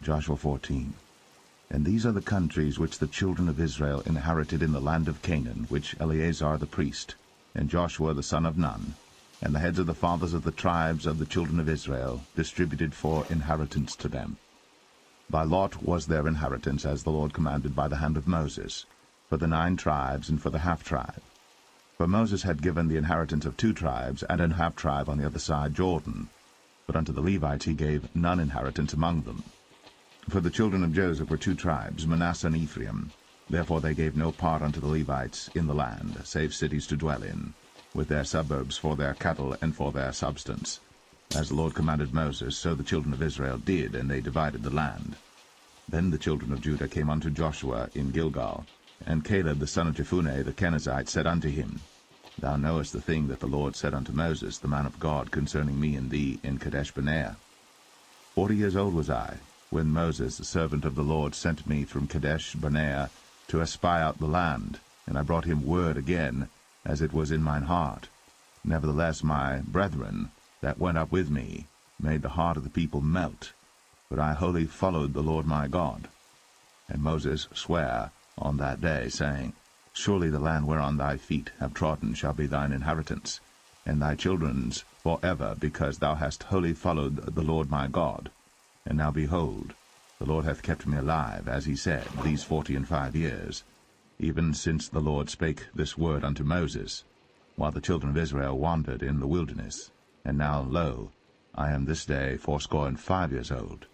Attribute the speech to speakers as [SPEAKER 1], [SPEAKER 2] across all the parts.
[SPEAKER 1] Joshua 14. And these are the countries which the children of Israel inherited in the land of Canaan, which Eleazar the priest, and Joshua the son of Nun, and the heads of the fathers of the tribes of the children of Israel, distributed for inheritance to them. By lot was their inheritance, as the Lord commanded by the hand of Moses, for the 9 tribes and for the half-tribe. For Moses had given the inheritance of 2 tribes and an half-tribe on the other side Jordan, but unto the Levites he gave none inheritance among them. For the children of Joseph were 2 tribes, Manasseh and Ephraim. Therefore they gave no part unto the Levites in the land, save cities to dwell in, with their suburbs for their cattle and for their substance. As the Lord commanded Moses, so the children of Israel did, and they divided the land. Then the children of Judah came unto Joshua in Gilgal, and Caleb the son of Jephunneh the Kenizzite said unto him, Thou knowest the thing that the Lord said unto Moses, the man of God, concerning me and thee in Kadesh-barnea. 40 years old was I, when Moses, the servant of the Lord, sent me from Kadesh-barnea to espy out the land, and I brought him word again, as it was in mine heart. Nevertheless my brethren that went up with me made the heart of the people melt, but I wholly followed the Lord my God. And Moses sware on that day, saying, Surely the land whereon thy feet have trodden shall be thine inheritance, and thy children's for ever, because thou hast wholly followed the Lord my God. And now behold, the Lord hath kept me alive, as he said, these 45 years, even since the Lord spake this word unto Moses, while the children of Israel wandered in the wilderness. And now, lo, I am this day 85 years old.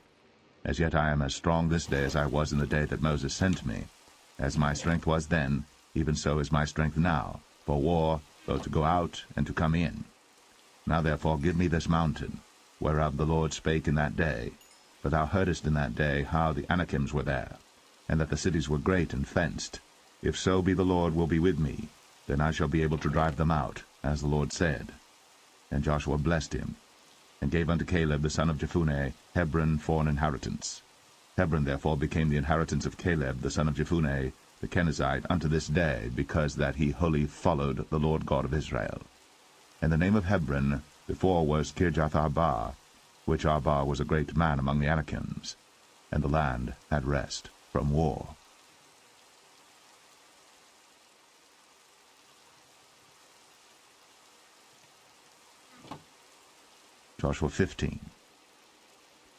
[SPEAKER 1] As yet I am as strong this day as I was in the day that Moses sent me. As my strength was then, even so is my strength now, for war, both to go out and to come in. Now therefore give me this mountain, whereof the Lord spake in that day. For thou heardest in that day how the Anakims were there, and that the cities were great and fenced. If so be the Lord will be with me, then I shall be able to drive them out, as the Lord said. And Joshua blessed him, and gave unto Caleb the son of Jephunneh Hebron for an inheritance. Hebron therefore became the inheritance of Caleb the son of Jephunneh the Kenizzite unto this day, because that he wholly followed the Lord God of Israel. And the name of Hebron before was Kirjath-Arba, which Arba was a great man among the Anakims, and the land had rest from war. Joshua 15.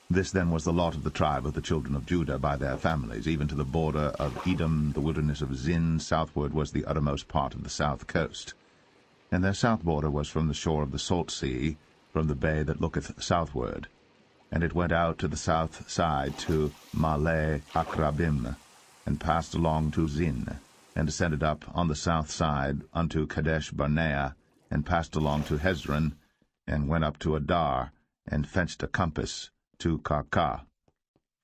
[SPEAKER 1] This then was the lot of the tribe of the children of Judah by their families, even to the border of Edom, the wilderness of Zin. Southward was the uttermost part of the south coast. And their south border was from the shore of the salt sea, from the bay that looketh southward. And it went out to the south side to Male Akrabim, and passed along to Zin, and descended up on the south side unto Kadesh-barnea, and passed along to Hezron, and went up to Adar, and fenced a compass to Karkah.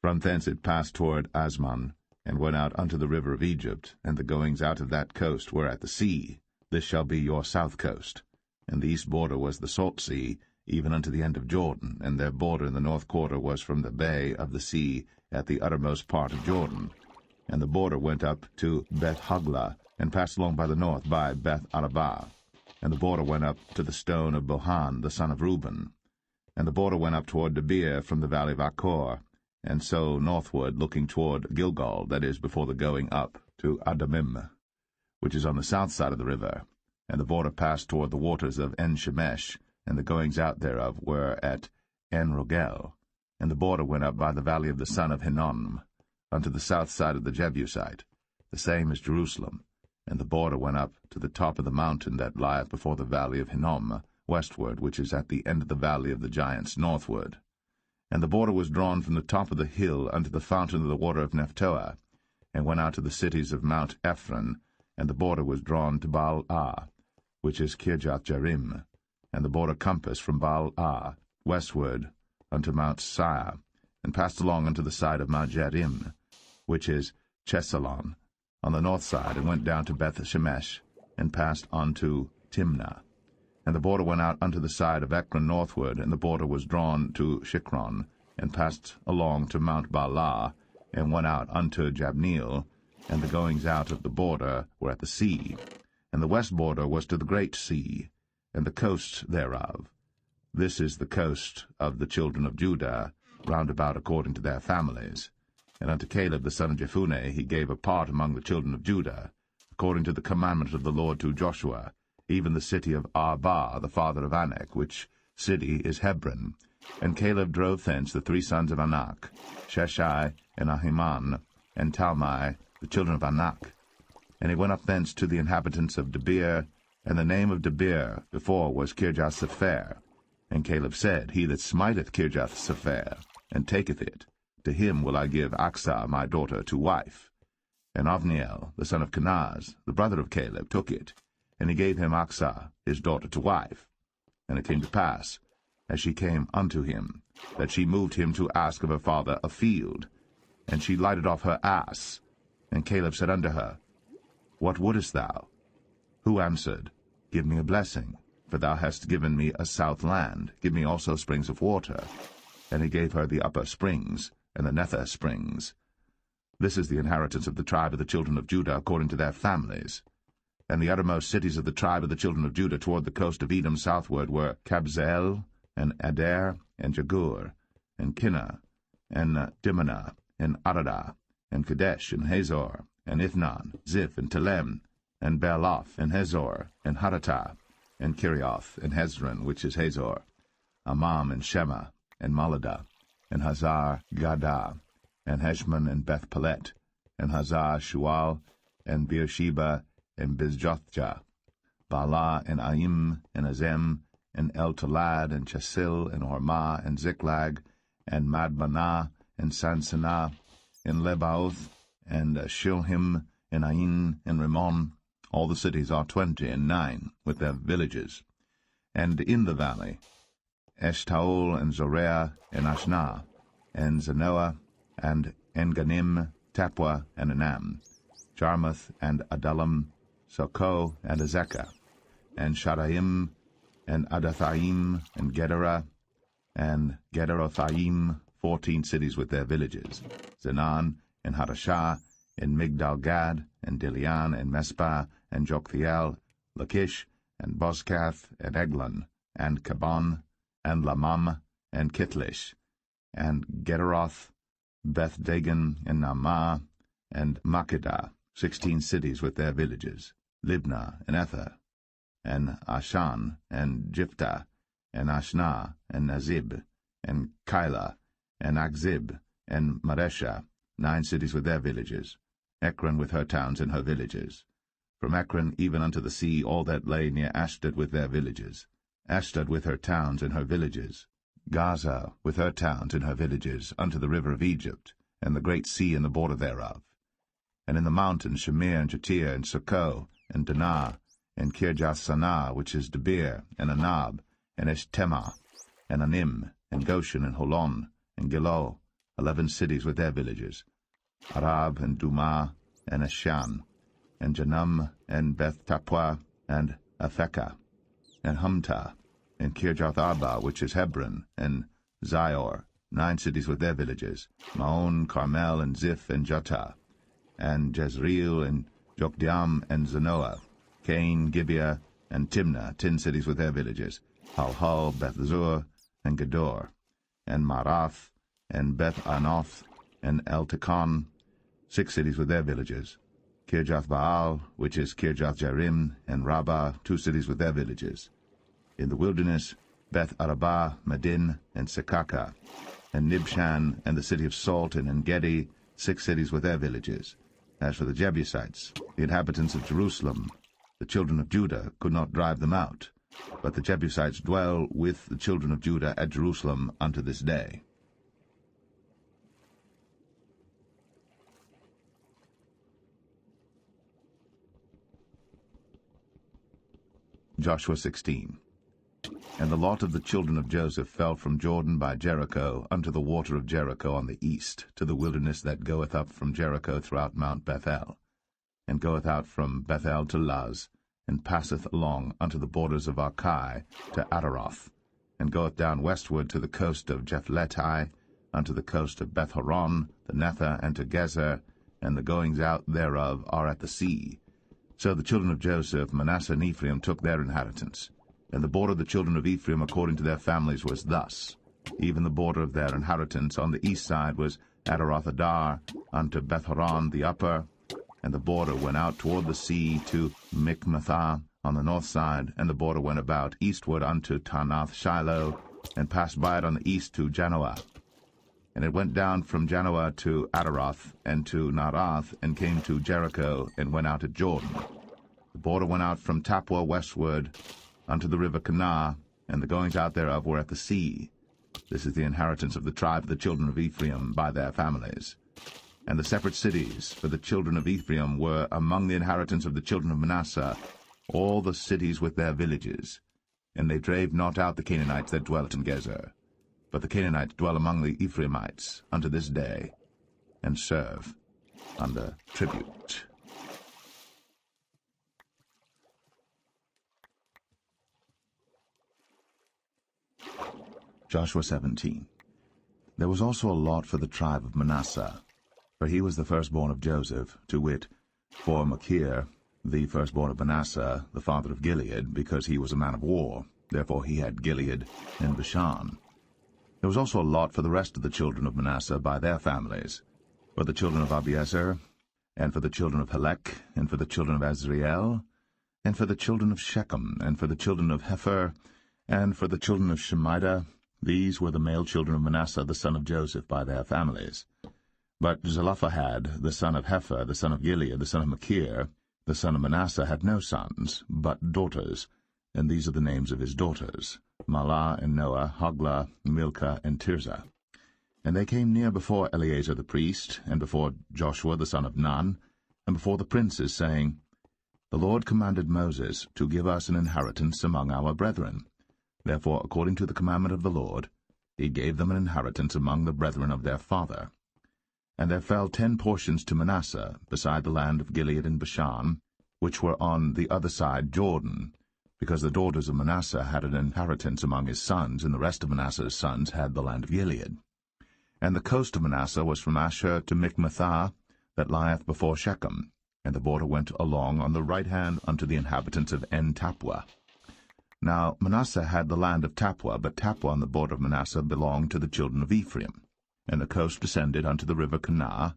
[SPEAKER 1] From thence it passed toward Asmon, and went out unto the river of Egypt, and the goings out of that coast were at the sea. This shall be your south coast. And the east border was the salt sea, even unto the end of Jordan, and their border in the north quarter was from the bay of the sea at the uttermost part of Jordan. And the border went up to Beth-hoglah, and passed along by the north by Beth-arabah. And the border went up to the stone of Bohan the son of Reuben. And the border went up toward Debir from the valley of Achor, and so northward, looking toward Gilgal, that is, before the going up to Adamim, which is on the south side of the river. And the border passed toward the waters of En-shemesh, and the goings out thereof were at En-rogel. And the border went up by the valley of the son of Hinnom, unto the south side of the Jebusite, the same as Jerusalem. And the border went up to the top of the mountain that lieth before the valley of Hinnom, westward, which is at the end of the valley of the giants, northward. And the border was drawn from the top of the hill unto the fountain of the water of Nephtoah, and went out to the cities of Mount Ephron, and the border was drawn to Baal-ah, which is Kirjath-jearim, and the border compassed from Baal-ah westward unto Mount Seir, and passed along unto the side of Mount Jearim, which is Chesalon, on the north side, and went down to Beth-shemesh, and passed on to Timnah. And the border went out unto the side of Ekron northward, and the border was drawn to Shikron, and passed along to Mount Baalah, and went out unto Jabneel, and the goings out of the border were at the sea. And the west border was to the great sea, and the coast thereof. This is the coast of the children of Judah, round about according to their families. And unto Caleb the son of Jephunneh he gave a part among the children of Judah, according to the commandment of the Lord to Joshua, even the city of Arba, the father of Anak, which city is Hebron. And Caleb drove thence the 3 sons of Anak, Sheshai, and Ahiman, and Talmai, the children of Anak. And he went up thence to the inhabitants of Debir, and the name of Debir before was Kirjath-sepher. And Caleb said, He that smiteth Kirjath-sepher, and taketh it, to him will I give Achsah my daughter to wife. And Othniel, the son of Kenaz, the brother of Caleb, took it, and he gave him Achsah his daughter to wife. And it came to pass, as she came unto him, that she moved him to ask of her father a field. And she lighted off her ass. And Caleb said unto her, What wouldest thou? Who answered, Give me a blessing, for thou hast given me a south land, give me also springs of water. And he gave her the upper springs, and the nether springs. This is the inheritance of the tribe of the children of Judah according to their families. And the uttermost cities of the tribe of the children of Judah toward the coast of Edom southward were Kabzeel, and Adair, and Jagur, and Kinnah, and Dimnah, and Aradah, and Kadesh, and Hazor, and Ithnan, Ziph, and Telem, and Bealoth, and Hazor, and Haratah, and Kirioth, and Hezron, which is Hazor, Amam, and Shema, and Maladah, and Hazar Gadah, and Heshmon, and Beth Pelet, and Hazar Shual, and Beersheba, and Bizjothjah, Baalah, and Aim, and Azem, and El-Talad, and Chesil, and Hormah, and Ziklag, and Madmanah, and Sansanah, and Lebaoth, and Shilhim, and Ain, and Rimmon. All the cities are 29, with their villages. And in the valley, Eshtaol, and Zoreah, and Ashnah, and Zanoah, and Enganim, Tapua, and Anam, Jarmuth, and Adullam, Sokoh, and Azekah, and Shadaim, and Adathaim, and Gederah, and Gederothaim, 14 cities with their villages, Zenan, and Hadashah, and Migdal-Gad, and Dilian, and Mespah, and Joktheel, Lachish, and Bozkath, and Eglon, and Kabon, and Lamam, and Kitlish, and Gederoth, Beth-Dagon, and Naamah, and Makkedah, 16 cities with their villages, Libnah, and Ether, and Ashan, and Jiphthah, and Ashnah, and Nazib, and Keilah, and Akzib, and Maresha, 9 cities with their villages, Ekron with her towns and her villages. From Ekron even unto the sea all that lay near Ashdod with their villages, Ashdod with her towns and her villages, Gaza with her towns and her villages, unto the river of Egypt, and the great sea and the border thereof. And in the mountains Shamir, and Jatir, and Sokoh, and Danah, and Kirjath-sanah, which is Debir, and Anab, and Eshtema, and Anim, and Goshen, and Holon, and Gilo, 11 cities with their villages, Arab, and Dumah, and Eshan, and Janum, and Beth-Tapua, and Aphekah, and Humtah, and Kirjath-arba, which is Hebron, and Zior, 9 cities with their villages, Maon, Carmel, and Ziph, and Juttah, and Jezreel, and Jokdeam, and Zanoah, Cain, Gibeah, and Timnah, 10 cities with their villages, Halhal, Beth-zur, and Gedor, and Marath, and Beth-anoth, and El-Tekon, 6 cities with their villages, Kirjath-baal, which is Kirjath-jearim, and Rabbah, 2 cities with their villages. In the wilderness, Beth-arabah, Medin, and Sekaka, and Nibshan, and the city of Salt, and En-gedi, 6 cities with their villages. As for the Jebusites, the inhabitants of Jerusalem, the children of Judah could not drive them out, but the Jebusites dwell with the children of Judah at Jerusalem unto this day. Joshua 16. And the lot of the children of Joseph fell from Jordan by Jericho unto the water of Jericho on the east, to the wilderness that goeth up from Jericho throughout Mount Bethel, and goeth out from Bethel to Luz, and passeth along unto the borders of Archai to Ataroth, and goeth down westward to the coast of Jephletai, unto the coast of Beth-horon, the Nether, and to Gezer, and the goings out thereof are at the sea. So the children of Joseph, Manasseh, and Ephraim took their inheritance. And the border of the children of Ephraim according to their families was thus: even the border of their inheritance on the east side was Adaroth-adar unto Beth-horon the upper, and the border went out toward the sea to Michmethah on the north side, and the border went about eastward unto Taanath-shiloh, and passed by it on the east to Janoah. And it went down from Janoah to Adaroth, and to Naarath, and came to Jericho, and went out at Jordan. The border went out from Tappuah westward unto the river Kanah, and the goings out thereof were at the sea. This is the inheritance of the tribe of the children of Ephraim by their families. And the separate cities for the children of Ephraim were among the inheritance of the children of Manasseh, all the cities with their villages. And they drave not out the Canaanites that dwelt in Gezer. But the Canaanites dwell among the Ephraimites unto this day, and serve under tribute. Joshua 17. There was also a lot for the tribe of Manasseh, for he was the firstborn of Joseph, to wit, for Machir, the firstborn of Manasseh, the father of Gilead, because he was a man of war. Therefore he had Gilead and Bashan. There was also a lot for the rest of the children of Manasseh by their families, for the children of Abiezer, and for the children of Helek, and for the children of Azriel, and for the children of Shechem, and for the children of Hepher, and for the children of Shemida. These were the male children of Manasseh the son of Joseph by their families. But Zelophehad, the son of Hepher, the son of Gilead, the son of Machir, the son of Manasseh, had no sons, but daughters. And these are the names of his daughters, Mahlah and Noah, Hoglah, Milcah, and Tirzah. And they came near before Eleazar the priest, and before Joshua the son of Nun, and before the princes, saying, The Lord commanded Moses to give us an inheritance among our brethren. Therefore, according to the commandment of the Lord, he gave them an inheritance among the brethren of their father. And there fell 10 portions to Manasseh, beside the land of Gilead and Bashan, which were on the other side Jordan, because the daughters of Manasseh had an inheritance among his sons, and the rest of Manasseh's sons had the land of Gilead. And the coast of Manasseh was from Asher to Michmethah, that lieth before Shechem, and the border went along on the right hand unto the inhabitants of En-tappuah. Now Manasseh had the land of Tappuah, but Tappuah on the border of Manasseh belonged to the children of Ephraim. And the coast descended unto the river Kanah,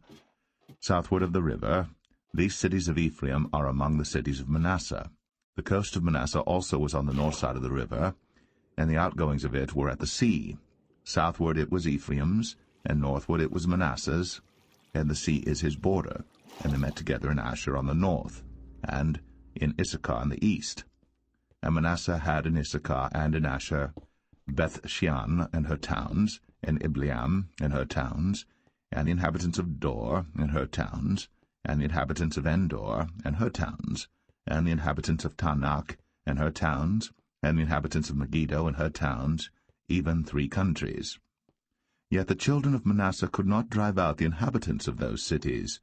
[SPEAKER 1] southward of the river. These cities of Ephraim are among the cities of Manasseh. The coast of Manasseh also was on the north side of the river, and the outgoings of it were at the sea. Southward it was Ephraim's, and northward it was Manasseh's, and the sea is his border. And they met together in Asher on the north, and in Issachar on the east. And Manasseh had in Issachar and in Asher Beth-shean and her towns, and Ibleam and her towns, and the inhabitants of Dor and her towns, and the inhabitants of Endor and her towns, and the inhabitants of Taanach and her towns, and the inhabitants of Megiddo and her towns, even 3 countries. Yet the children of Manasseh could not drive out the inhabitants of those cities,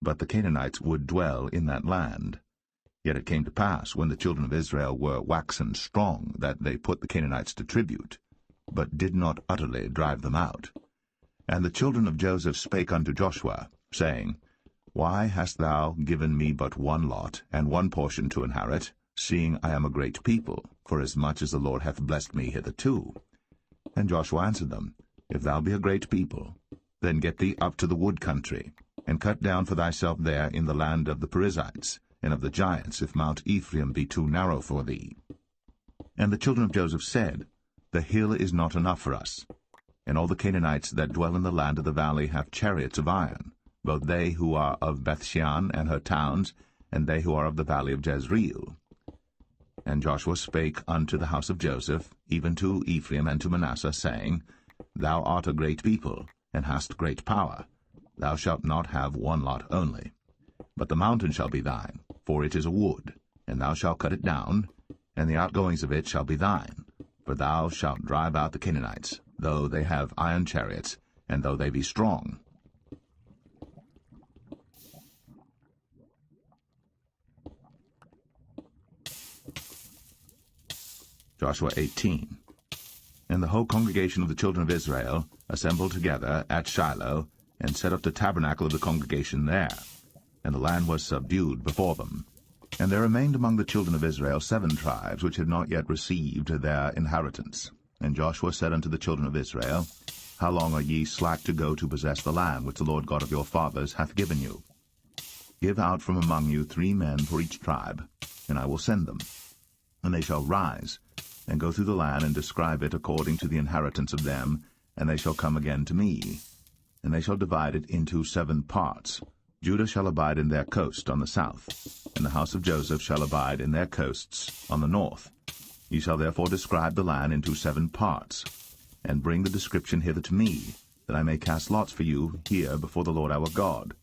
[SPEAKER 1] but the Canaanites would dwell in that land. Yet it came to pass, when the children of Israel were waxen strong, that they put the Canaanites to tribute, but did not utterly drive them out. And the children of Joseph spake unto Joshua, saying, Why hast thou given me but one lot, and one portion to inherit, seeing I am a great people, forasmuch as the Lord hath blessed me hitherto? And Joshua answered them, If thou be a great people, then get thee up to the wood country, and cut down for thyself there in the land of the Perizzites, and of the giants, if Mount Ephraim be too narrow for thee. And the children of Joseph said, The hill is not enough for us. And all the Canaanites that dwell in the land of the valley have chariots of iron, both they who are of Beth-shean and her towns, and they who are of the valley of Jezreel. And Joshua spake unto the house of Joseph, even to Ephraim and to Manasseh, saying, Thou art a great people, and hast great power. Thou shalt not have one lot only. But the mountain shall be thine, for it is a wood, and thou shalt cut it down, and the outgoings of it shall be thine. For thou shalt drive out the Canaanites, though they have iron chariots, and though they be strong. Joshua 18. And the whole congregation of the children of Israel assembled together at Shiloh, and set up the tabernacle of the congregation there. And the land was subdued before them. And there remained among the children of Israel 7 tribes which had not yet received their inheritance. And Joshua said unto the children of Israel, How long are ye slack to go to possess the land which the Lord God of your fathers hath given you? Give out from among you 3 men for each tribe, and I will send them. And they shall rise, and go through the land, and describe it according to the inheritance of them, and they shall come again to me. And they shall divide it into 7 parts. Judah shall abide in their coast on the south, and the house of Joseph shall abide in their coasts on the north. Ye shall therefore describe the land into 7 parts, and bring the description hither to me, that I may cast lots for you here before the Lord our God.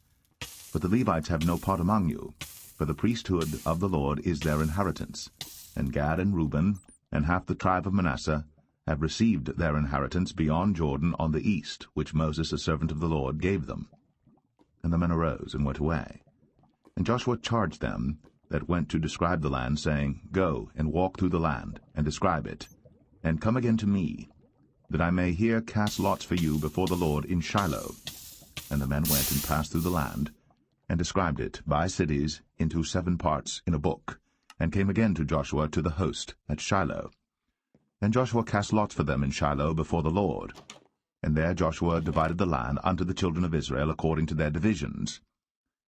[SPEAKER 1] But the Levites have no part among you, for the priesthood of the Lord is their inheritance. And Gad and Reuben, and half the tribe of Manasseh, have received their inheritance beyond Jordan on the east, which Moses the servant of the Lord gave them. And the men arose and went away. And Joshua charged them that went to describe the land, saying, Go and walk through the land, and describe it, and come again to me, that I may here cast lots for you before the Lord in Shiloh. And the men went and passed through the land, and described it by cities into 7 parts in a book, and came again to Joshua to the host at Shiloh. And Joshua cast lots for them in Shiloh before the Lord. And there Joshua divided the land unto the children of Israel according to their divisions.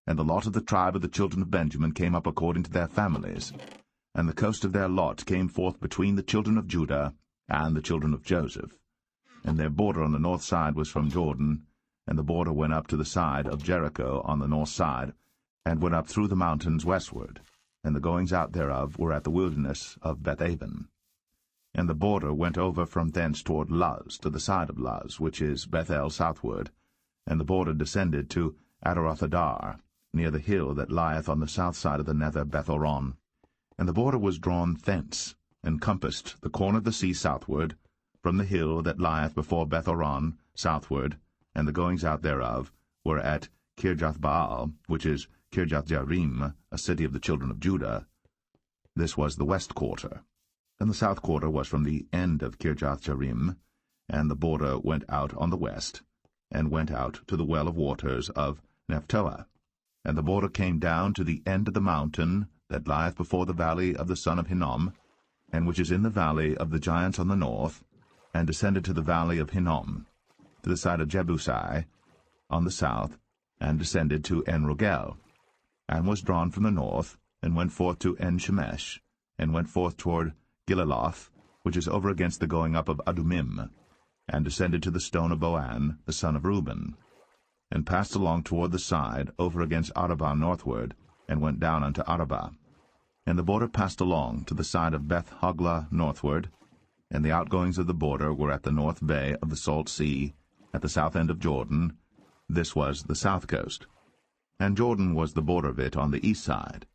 [SPEAKER 1] And the lot of the tribe of the children of Benjamin came up according to their families. And the coast of their lot came forth between the children of Judah and the children of Joseph. And their border on the north side was from Jordan, and the border went up to the side of Jericho on the north side, and went up through the mountains westward. And the goings out thereof were at the wilderness of Bethaven. And the border went over from thence toward Luz, to the side of Luz, which is Bethel southward. And the border descended to Adarothadar, near the hill that lieth on the south side of the nether Bethoron. And the border was drawn thence, and compassed the corner of the sea southward, from the hill that lieth before Bethoron southward, and the goings out thereof were at Kirjathbaal, which is Kirjathjearim, a city of the children of Judah. This was the west quarter. And the south quarter was from the end of Kirjathjearim, and the border went out on the west, and went out to the well of waters of Nephtoah. And the border came down to the end of the mountain that lieth before the valley of the son of Hinnom, and which is in the valley of the giants on the north, and descended to the valley of Hinnom, to the side of Jebusai on the south, and descended to En-Rogel, and was drawn from the north, and went forth to En-Shemesh, and went forth toward Gilaloth, which is over against the going up of Adumim, and descended to the stone of Boan, the son of Reuben, and passed along toward the side, over against Arabah northward, and went down unto Arabah. And the border passed along to the side of Beth-hoglah northward, and the outgoings of the border were at the north bay of the salt sea, at the south end of Jordan. This was the south coast. And Jordan was the border of it on the east side.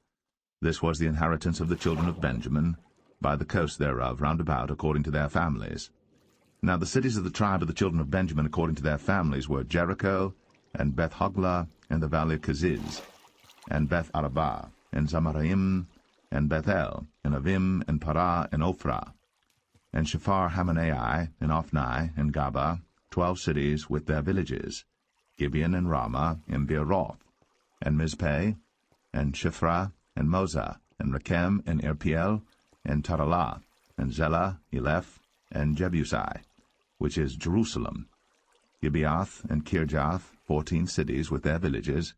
[SPEAKER 1] This was the inheritance of the children of Benjamin, by the coast thereof round about according to their families. Now the cities of the tribe of the children of Benjamin according to their families were Jericho, and Beth-hoglah, and the valley of Keziz, and Beth-arabah, and Zamaraim, and Bethel, and Avim, and Parah, and Ophrah, and Shephar-Hamanai, and Ophni, and Gaba, 12 cities with their villages, Gibeon, and Ramah, and Beeroth, and Mizpeh, and Shiphrah, and Moza, and Rechem, and Irpiel, and Taralah, and Zelah, Eleph, and Jebusai, which is Jerusalem, Gibeath, and Kirjath, 14 cities with their villages.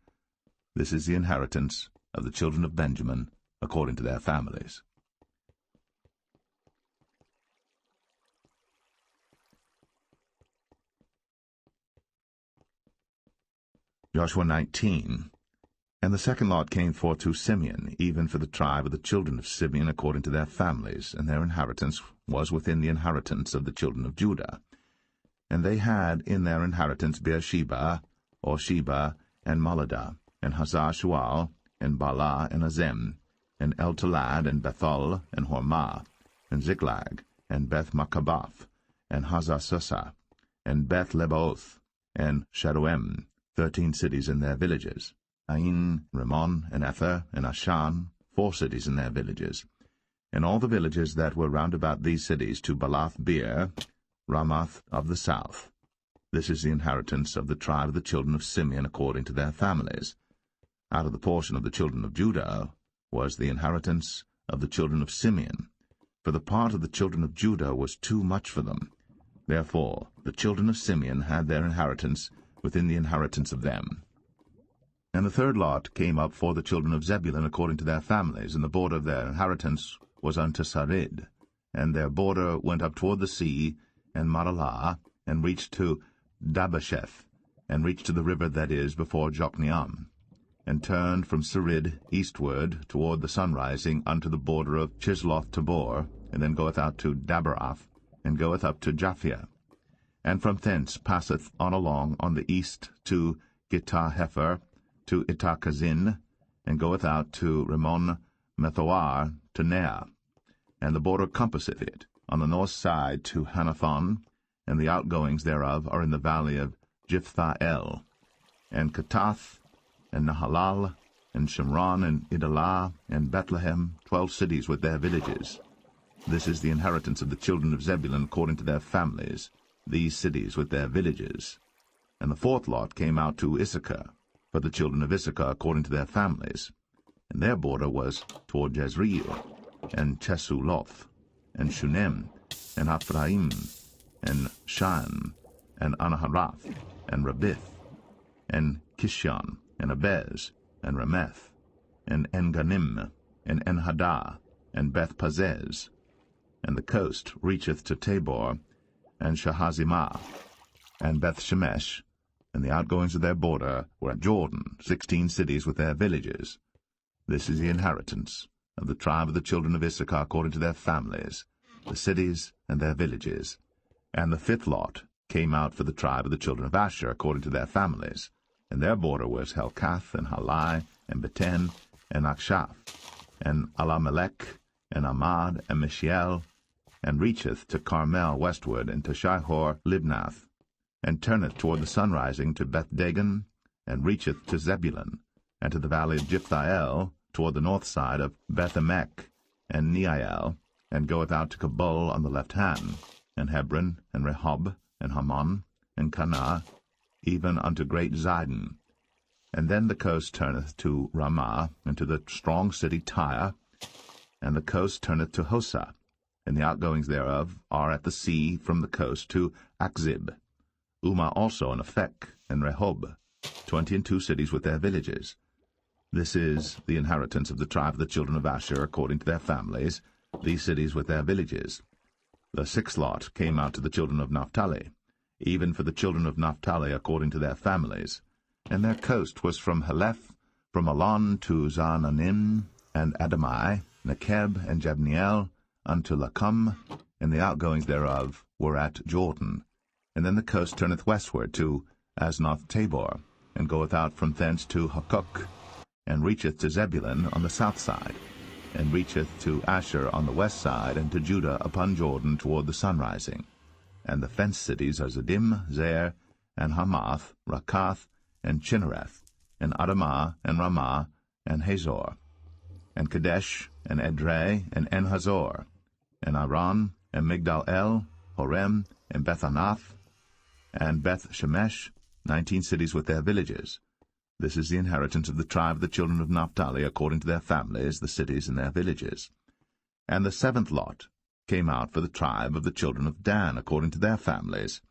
[SPEAKER 1] This is the inheritance of the children of Benjamin, according to their families. Joshua 19. And the second lot came forth to Simeon, even for the tribe of the children of Simeon according to their families, and their inheritance was within the inheritance of the children of Judah. And they had in their inheritance Beersheba, or Sheba, and Moladah, and Hazar-Shual, and Baalah, and Azem, and El-Talad, and Bethul, and Hormah, and Ziklag, and Beth-Makabath, and Hazar-Susah, and Beth-Lebaoth, and Sharuem, 13 cities in their villages, Ain, Rimmon, and Ether, and Ashan, 4 cities in their villages, and all the villages that were round about these cities to Balath-beer, Ramoth of the south. This is the inheritance of the tribe of the children of Simeon according to their families. Out of the portion of the children of Judah was the inheritance of the children of Simeon, for the part of the children of Judah was too much for them. Therefore the children of Simeon had their inheritance within the inheritance of them. And the third lot came up for the children of Zebulun according to their families, and the border of their inheritance was unto Sarid. And their border went up toward the sea, and Maralah, and reached to Dabasheth, and reached to the river that is before Jokneam, and turned from Sarid eastward toward the sunrising unto the border of Chisloth-Tabor, and then goeth out to Daberath, and goeth up to Japhia, and from thence passeth on along on the east to Gittah-Hefer, to Ittah-Kazin, and goeth out to Rimmon-Methoar, to Nea. And the border compasseth it, on the north side to Hanathon, and the outgoings thereof are in the valley of Jiphthah-El, and Katath, and Nahalal, and Shimron, and Idalah, and Bethlehem, 12 cities with their villages. This is the inheritance of the children of Zebulun according to their families, these cities with their villages. And the fourth lot came out to Issachar, for the children of Issachar according to their families. And their border was toward Jezreel, and Chesuloth, and Shunem, and Ephraim, and Shan, and Anaharath, and Rabith, and Kishon, and Abez, and Rameth, and Enganim, and Enhadah, and Beth-Pazez. And the coast reacheth to Tabor, and Shahazimah, and Beth-Shemesh, and the outgoings of their border were at Jordan, 16 cities with their villages. This is the inheritance of the tribe of the children of Issachar according to their families, the cities and their villages. And the fifth lot came out for the tribe of the children of Asher according to their families, and their border was Helkath, and Halai, and Beten, and Akshaph, and Alamelech, and Amad, and Mishiel, and reacheth to Carmel westward, and to Shihor-Libnath, and turneth toward the sunrising to Beth-Dagon, and reacheth to Zebulun, and to the valley of Jiphthah-El, toward the north side of Beth-Emek, and Neiel, and goeth out to Kabul on the left hand, and Hebron, and Rehob, and Hammon, and Cana, even unto great Zidon. And then the coast turneth to Ramah, and to the strong city Tyre, and the coast turneth to Hosah, and the outgoings thereof are at the sea from the coast to Akzib. Umah also, and Aphek, and Rehob, 22 cities with their villages. This is the inheritance of the tribe of the children of Asher according to their families, these cities with their villages. The sixth lot came out to the children of Naphtali, even for the children of Naphtali according to their families. And their coast was from Heleph, from Alon to Zaananim, and Adamai, Nekeb, and Jabneel, unto Lacum, and the outgoings thereof were at Jordan. And then the coast turneth westward to Aznoth-Tabor, and goeth out from thence to Hukok, and reacheth to Zebulun on the south side, and reacheth to Asher on the west side, and to Judah upon Jordan toward the sunrising. And the fenced cities are Ziddim, Zer, and Hamath, Rakath, and Chinnereth, and Adamah, and Ramah, and Hazor, and Kadesh, and Edrei, and En-Hazor, and Aran, and Migdal-El, Horem, and Bethanath, and Beth-Shemesh, 19 cities with their villages. This is the inheritance of the tribe of the children of Naphtali according to their families, the cities and their villages. And the seventh lot came out for the tribe of the children of Dan according to their families,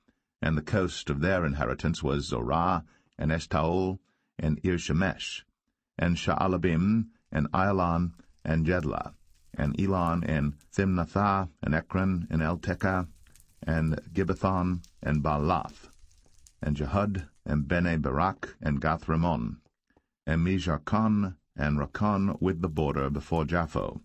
[SPEAKER 1] and the coast of their inheritance was Zorah, and Eshtaol, and Ir-Shemesh, and Sha'alabim, and Ailan, and Jedlah, and Elon, and Thimnathah, and Ekron, and Eltekah, and Gibbethon, and Baalath, and Jehud, and Bene Barak, and Gath-Rimmon, and Mijarkon, and Rakon with the border before Japho.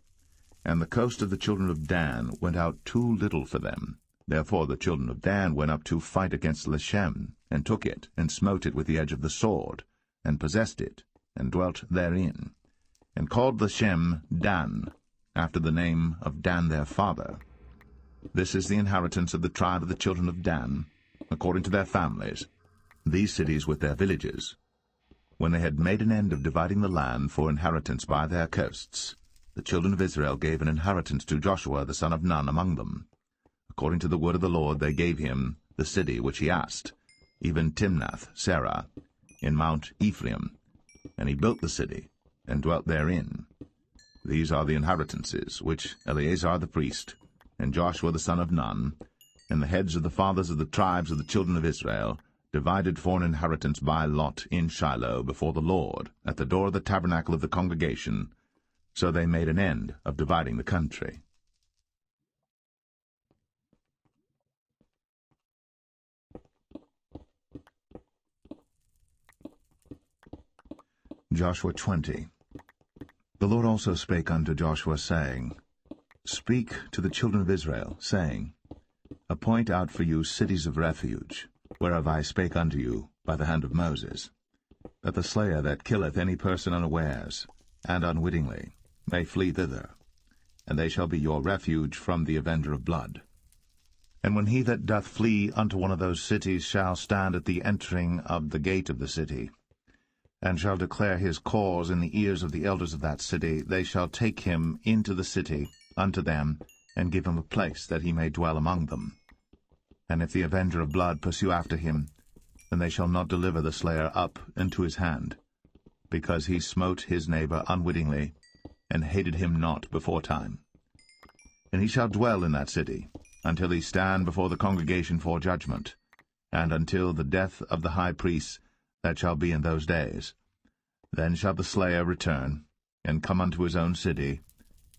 [SPEAKER 1] And the coast of the children of Dan went out too little for them. Therefore the children of Dan went up to fight against Leshem, and took it, and smote it with the edge of the sword, and possessed it, and dwelt therein, and called Leshem Dan, after the name of Dan their father. This is the inheritance of the tribe of the children of Dan, according to their families, these cities with their villages. When they had made an end of dividing the land for inheritance by their coasts, the children of Israel gave an inheritance to Joshua the son of Nun among them. According to the word of the Lord they gave him the city which he asked, even Timnath-Serah, in Mount Ephraim. And he built the city, and dwelt therein. These are the inheritances which Eleazar the priest, and Joshua the son of Nun, and the heads of the fathers of the tribes of the children of Israel, divided for an inheritance by lot in Shiloh before the Lord, at the door of the tabernacle of the congregation. So they made an end of dividing the country. Joshua 20. The Lord also spake unto Joshua, saying, Speak to the children of Israel, saying, Appoint out for you cities of refuge, whereof I spake unto you by the hand of Moses, that the slayer that killeth any person unawares and unwittingly may flee thither, and they shall be your refuge from the avenger of blood. And when he that doth flee unto one of those cities shall stand at the entering of the gate of the city, and shall declare his cause in the ears of the elders of that city, they shall take him into the city unto them, and give him a place that he may dwell among them. And if the avenger of blood pursue after him, then they shall not deliver the slayer up into his hand, because he smote his neighbor unwittingly, and hated him not beforetime. And he shall dwell in that city, until he stand before the congregation for judgment, and until the death of the high priest that shall be in those days. Then shall the slayer return, and come unto his own city,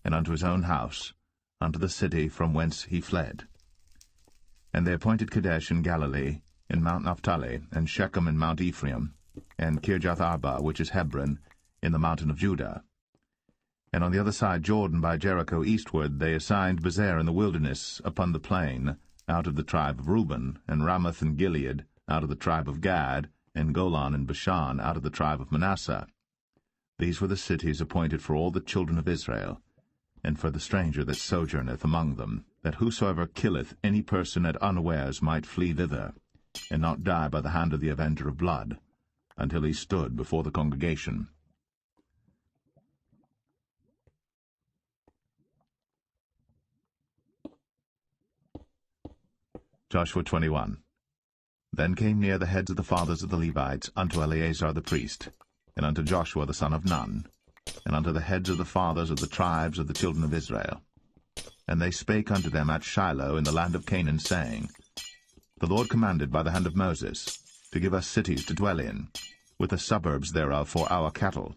[SPEAKER 1] and unto his own house, unto the city from whence he fled. And they appointed Kadesh in Galilee, in Mount Naphtali, and Shechem in Mount Ephraim, and Kirjath-Arba, which is Hebron, in the mountain of Judah. And on the other side Jordan by Jericho eastward they assigned Bezer in the wilderness upon the plain, out of the tribe of Reuben, and Ramoth and Gilead, out of the tribe of Gad, and Golan and Bashan, out of the tribe of Manasseh. These were the cities appointed for all the children of Israel, and for the stranger that sojourneth among them, that whosoever killeth any person at unawares might flee thither, and not die by the hand of the avenger of blood, until he stood before the congregation. Joshua 21. Then came near the heads of the fathers of the Levites unto Eleazar the priest, and unto Joshua the son of Nun, and unto the heads of the fathers of the tribes of the children of Israel. And they spake unto them at Shiloh in the land of Canaan, saying, The Lord commanded by the hand of Moses to give us cities to dwell in, with the suburbs thereof for our cattle.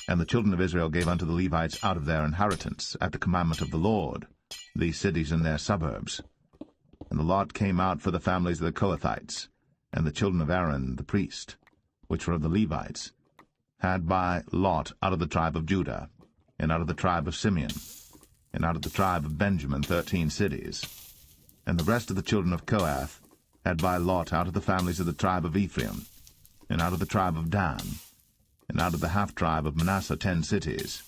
[SPEAKER 1] And the children of Israel gave unto the Levites out of their inheritance, at the commandment of the Lord, these cities and their suburbs. And the lot came out for the families of the Kohathites, and the children of Aaron the priest, which were of the Levites, had by lot out of the tribe of Judah, and out of the tribe of Simeon, and out of the tribe of Benjamin 13 cities. And the rest of the children of Kohath had by lot out of the families of the tribe of Ephraim, and out of the tribe of Dan, and out of the half-tribe of Manasseh 10 cities.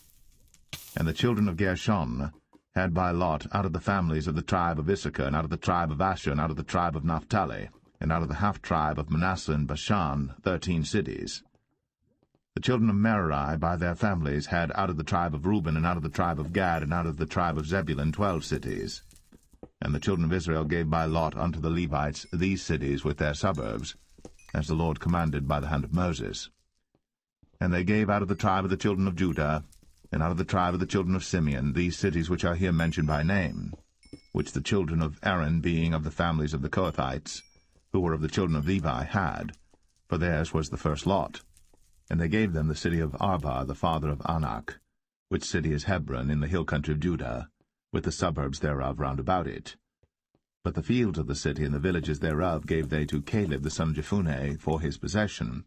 [SPEAKER 1] And the children of Gershon had by lot out of the families of the tribe of Issachar, and out of the tribe of Asher, and out of the tribe of Naphtali, and out of the half-tribe of Manasseh and Bashan 13 cities. The children of Merari by their families had out of the tribe of Reuben, and out of the tribe of Gad, and out of the tribe of Zebulun 12 cities. And the children of Israel gave by lot unto the Levites these cities with their suburbs, as the Lord commanded by the hand of Moses. And they gave out of the tribe of the children of Judah, and out of the tribe of the children of Simeon, these cities which are here mentioned by name, which the children of Aaron, being of the families of the Kohathites, who were of the children of Levi, had, for theirs was the first lot. And they gave them the city of Arba, the father of Anak, which city is Hebron, in the hill country of Judah, with the suburbs thereof round about it. But the fields of the city and the villages thereof gave they to Caleb the son of Jephunneh for his possession.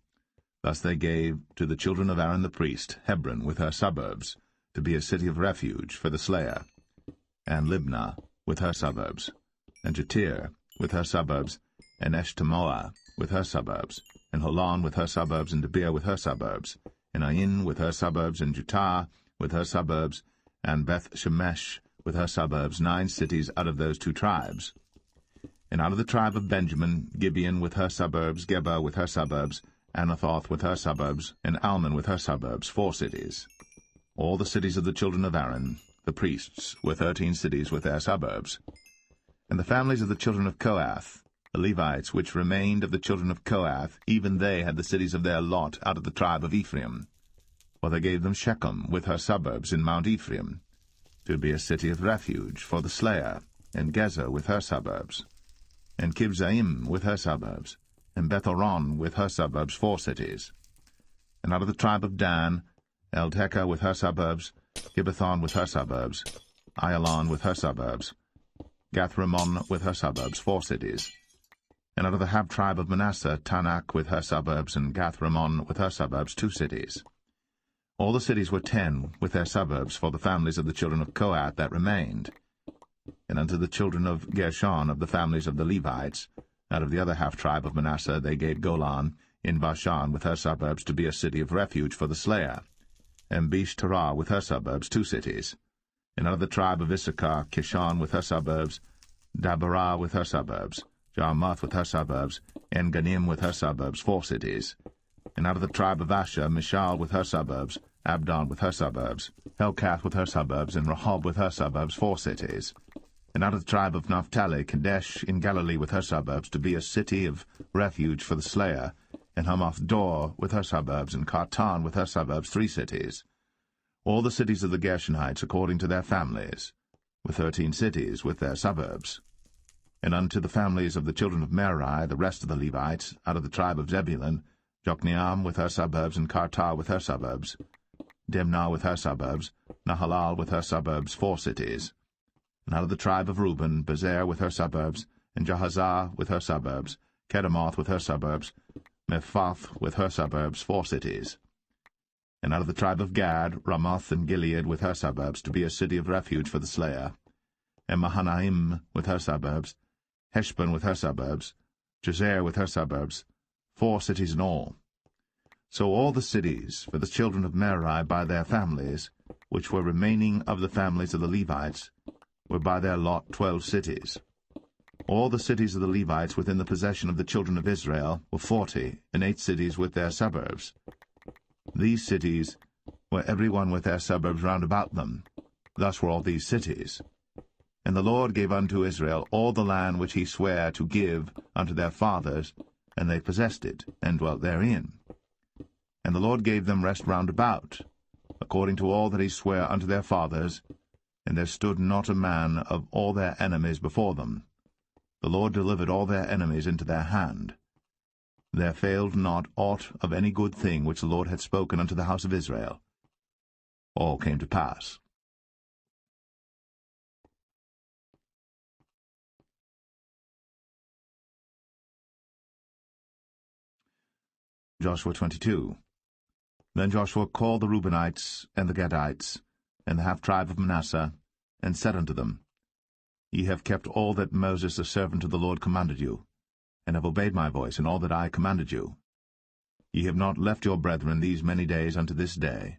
[SPEAKER 1] Thus they gave to the children of Aaron the priest Hebron with her suburbs, to be a city of refuge for the slayer, and Libnah with her suburbs, and Jatir with her suburbs, and Eshtemoa with her suburbs, and Holon with her suburbs, and Debir with her suburbs, and Ain with her suburbs, and Jutah with her suburbs, and Beth-Shemesh with her suburbs, 9 cities out of those 2 tribes. And out of the tribe of Benjamin, Gibeon with her suburbs, Geba with her suburbs, Anathoth with her suburbs, and Almon with her suburbs, 4 cities. All the cities of the children of Aaron, the priests, were 13 cities with their suburbs. And the families of the children of Kohath, the Levites which remained of the children of Kohath, even they had the cities of their lot out of the tribe of Ephraim, For they gave them Shechem with her suburbs in Mount Ephraim, to be a city of refuge for the slayer, and Gezer with her suburbs, and Kibzaim with her suburbs, and Beth-horon with her suburbs, 4 cities. And out of the tribe of Dan, Eltekeh with her suburbs, Gibbethon with her suburbs, Ayalon with her suburbs, Gath-rimmon with her suburbs, 4 cities. And out of the half-tribe of Manasseh, Tanakh with her suburbs, and Gath-rimmon with her suburbs, 2 cities. All the cities were 10 with their suburbs for the families of the children of Kohath that remained. And unto the children of Gershon of the families of the Levites, out of the other half-tribe of Manasseh, they gave Golan in Bashan with her suburbs to be a city of refuge for the slayer, and Besh-terah with her suburbs, 2 cities. And out of the tribe of Issachar, Kishon with her suburbs, Dabarah with her suburbs, Jarmuth with her suburbs, En-gannim with her suburbs, 4 cities. And out of the tribe of Asher, Mishal with her suburbs, Abdon with her suburbs, Helkath with her suburbs, and Rehob with her suburbs, 4 cities. And out of the tribe of Naphtali, Kadesh in Galilee with her suburbs, to be a city of refuge for the slayer, and Hamath-dor with her suburbs, and Kartan with her suburbs, 3 cities. All the cities of the Gershonites according to their families, with 13 cities with their suburbs. And unto the families of the children of Merari, the rest of the Levites, out of the tribe of Zebulun, Jokneam with her suburbs, and Kartar with her suburbs, Dimnah with her suburbs, Nahalal with her suburbs, 4 cities. And out of the tribe of Reuben, Bezer with her suburbs, and Jahazah with her suburbs, Kedemoth with her suburbs, Mephaath with her suburbs, 4 cities. And out of the tribe of Gad, Ramoth and Gilead with her suburbs, to be a city of refuge for the slayer, and Mahanaim with her suburbs, Heshbon with her suburbs, Jazer with her suburbs, 4 cities in all. So all the cities for the children of Merari by their families, which were remaining of the families of the Levites, were by their lot 12 cities. All the cities of the Levites within the possession of the children of Israel were 40, and 8 cities with their suburbs. These cities were every one with their suburbs round about them. Thus were all these cities. And the Lord gave unto Israel all the land which he sware to give unto their fathers, and they possessed it, and dwelt therein. And the Lord gave them rest round about, according to all that he sware unto their fathers, and there stood not a man of all their enemies before them. The Lord delivered all their enemies into their hand. There failed not aught of any good thing which the Lord had spoken unto the house of Israel. All came to pass. Joshua 22. Then Joshua called the Reubenites, and the Gadites, and the half-tribe of Manasseh, and said unto them, Ye have kept all that Moses the servant of the Lord commanded you, and have obeyed my voice in all that I commanded you. Ye have not left your brethren these many days unto this day,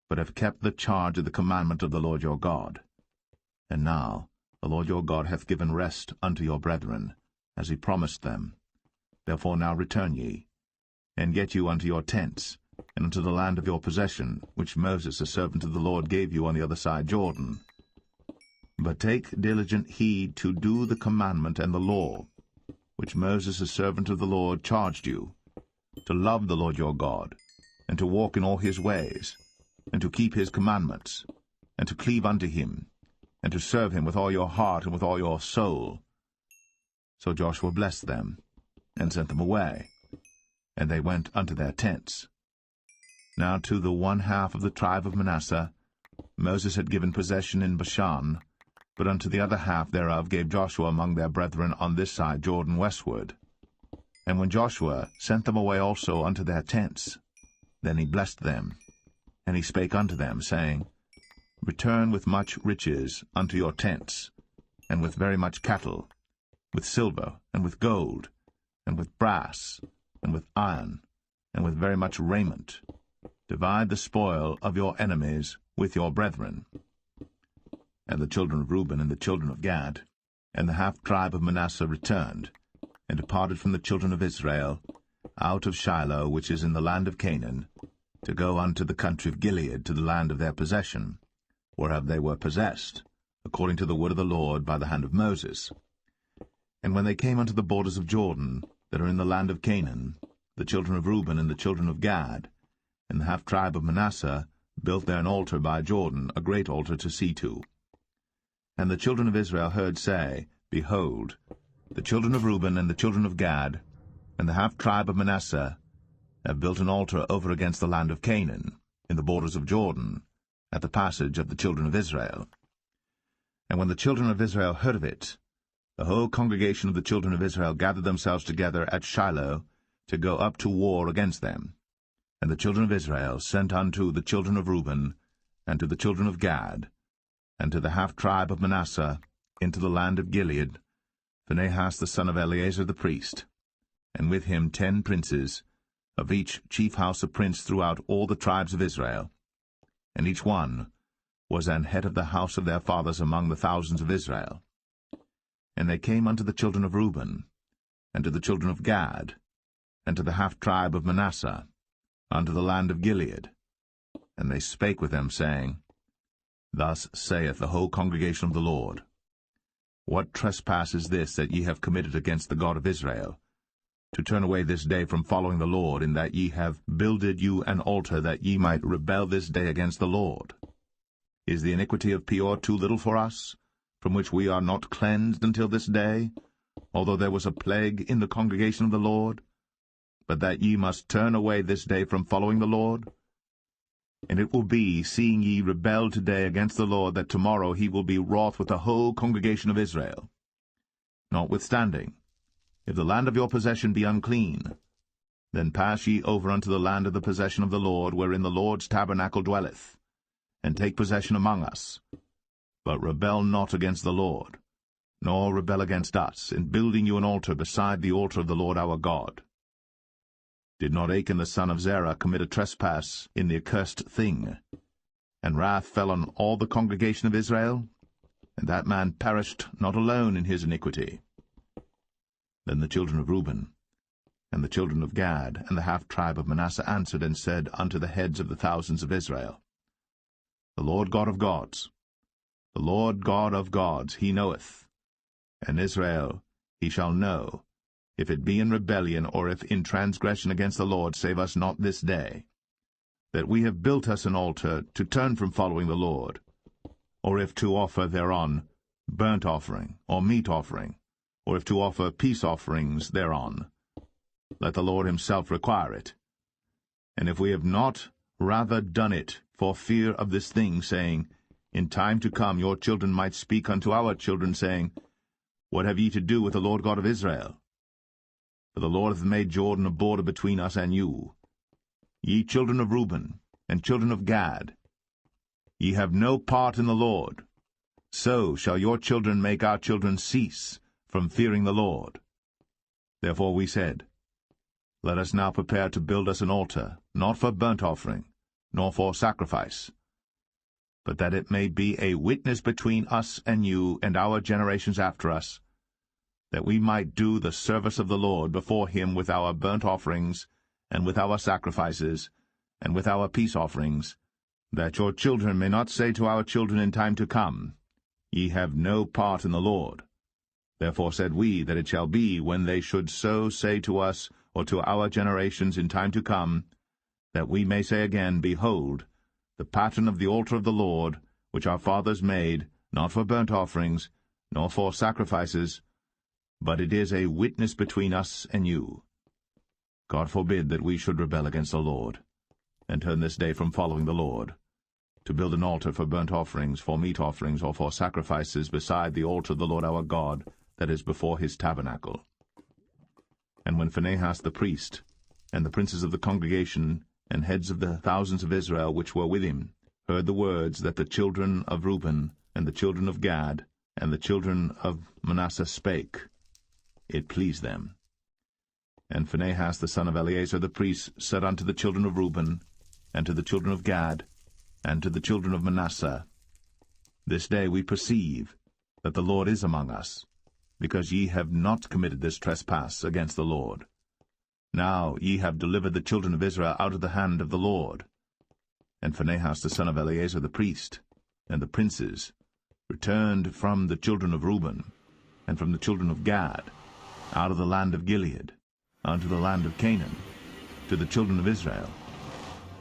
[SPEAKER 1] but have kept the charge of the commandment of the Lord your God. And now the Lord your God hath given rest unto your brethren, as he promised them. Therefore now return ye, and get you unto your tents, and unto the land of your possession, which Moses the servant of the Lord gave you on the other side Jordan. But take diligent heed to do the commandment and the law, which Moses the servant of the Lord charged you, to love the Lord your God, and to walk in all his ways, and to keep his commandments, and to cleave unto him, and to serve him with all your heart and with all your soul. So Joshua blessed them, and sent them away, and they went unto their tents. Now to the 1/2 of the tribe of Manasseh Moses had given possession in Bashan, but unto the other half thereof gave Joshua among their brethren on this side Jordan westward. And when Joshua sent them away also unto their tents, then he blessed them, and he spake unto them, saying, Return with much riches unto your tents, and with very much cattle, with silver, and with gold, and with brass, and with iron, and with very much raiment. Divide the spoil of your enemies with your brethren. And the children of Reuben and the children of Gad, and the half-tribe of Manasseh returned, and departed from the children of Israel, out of Shiloh, which is in the land of Canaan, to go unto the country of Gilead, to the land of their possession, whereof they were possessed, according to the word of the Lord by the hand of Moses. And when they came unto the borders of Jordan, that are in the land of Canaan, the children of Reuben and the children of Gad, and the half-tribe of Manasseh built there an altar by Jordan, a great altar to see to. And the children of Israel heard say, Behold, the children of Reuben and the children of Gad, and the half-tribe of Manasseh, have built an altar over against the land of Canaan, in the borders of Jordan, at the passage of the children of Israel. And when the children of Israel heard of it, the whole congregation of the children of Israel gathered themselves together at Shiloh to go up to war against them. And the children of Israel sent unto the children of Reuben, and to the children of Gad, and to the half-tribe of Manasseh, into the land of Gilead, Phinehas the son of Eleazar the priest, and with him 10 princes, of each chief house a prince throughout all the tribes of Israel. And each one was an head of the house of their fathers among the thousands of Israel. And they came unto the children of Reuben, and to the children of Gad, and to the half-tribe of Manasseh, unto the land of Gilead. And they spake with them, saying, Thus saith the whole congregation of the Lord, What trespass is this that ye have committed against the God of Israel, to turn away this day from following the Lord, in that ye have builded you an altar, that ye might rebel this day against the Lord? Is the iniquity of Peor too little for us, from which we are not cleansed until this day, although there was a plague in the congregation of the Lord, but that ye must turn away this day from following the Lord? And it will be, seeing ye rebel today against the Lord, that tomorrow he will be wroth with the whole congregation of Israel. Notwithstanding, if the land of your possession be unclean, then pass ye over unto the land of the possession of the Lord, wherein the Lord's tabernacle dwelleth, and take possession among us. But rebel not against the Lord, nor rebel against us, in building you an altar beside the altar of the Lord our God. Did not Achan the son of Zerah commit a trespass in the accursed thing? And wrath fell on all the congregation of Israel, and that man perished not alone in his iniquity. Then the children of Reuben, and the children of Gad, and the half-tribe of Manasseh answered and said unto the heads of the thousands of Israel, The Lord God of gods, the Lord God of gods, he knoweth, and Israel he shall know, if it be in rebellion, or if in transgression against the Lord, save us not this day, that we have built us an altar to turn from following the Lord, or if to offer thereon burnt offering, or meat offering, or if to offer peace offerings thereon. Let the Lord himself require it. And if we have not rather done it for fear of this thing, saying, In time to come your children might speak unto our children, saying, What have ye to do with the Lord God of Israel? For the Lord hath made Jordan a border between us and you. Ye children of Reuben, and children of Gad, ye have no part in the Lord. So shall your children make our children cease from fearing the Lord. Therefore we said, Let us now prepare to build us an altar, not for burnt offering, nor for sacrifice, but that it may be a witness between us and you and our generations after us, that we might do the service of the Lord before him with our burnt offerings, and with our sacrifices, and with our peace offerings, that your children may not say to our children in time to come, Ye have no part in the Lord. Therefore said we, that it shall be, when they should so say to us, or to our generations in time to come, that we may say again, Behold, the pattern of the altar of the Lord, which our fathers made, not for burnt offerings, nor for sacrifices, but it is a witness between us and you. God forbid that we should rebel against the Lord, and turn this day from following the Lord, to build an altar for burnt offerings, for meat offerings, or for sacrifices beside the altar of the Lord our God, that is before his tabernacle. And when Phinehas the priest, and the princes of the congregation, and heads of the thousands of Israel which were with him, heard the words that the children of Reuben, and the children of Gad, and the children of Manasseh spake, it pleased them. And Phinehas the son of Eleazar the priest said unto the children of Reuben, and to the children of Gad, and to the children of Manasseh, This day we perceive that the Lord is among us, because ye have not committed this trespass against the Lord. Now ye have delivered the children of Israel out of the hand of the Lord. And Phinehas the son of Eleazar the priest, and the princes, returned from the children of Reuben, and from the children of Gad, out of the land of Gilead, unto the land of Canaan, to the children of Israel.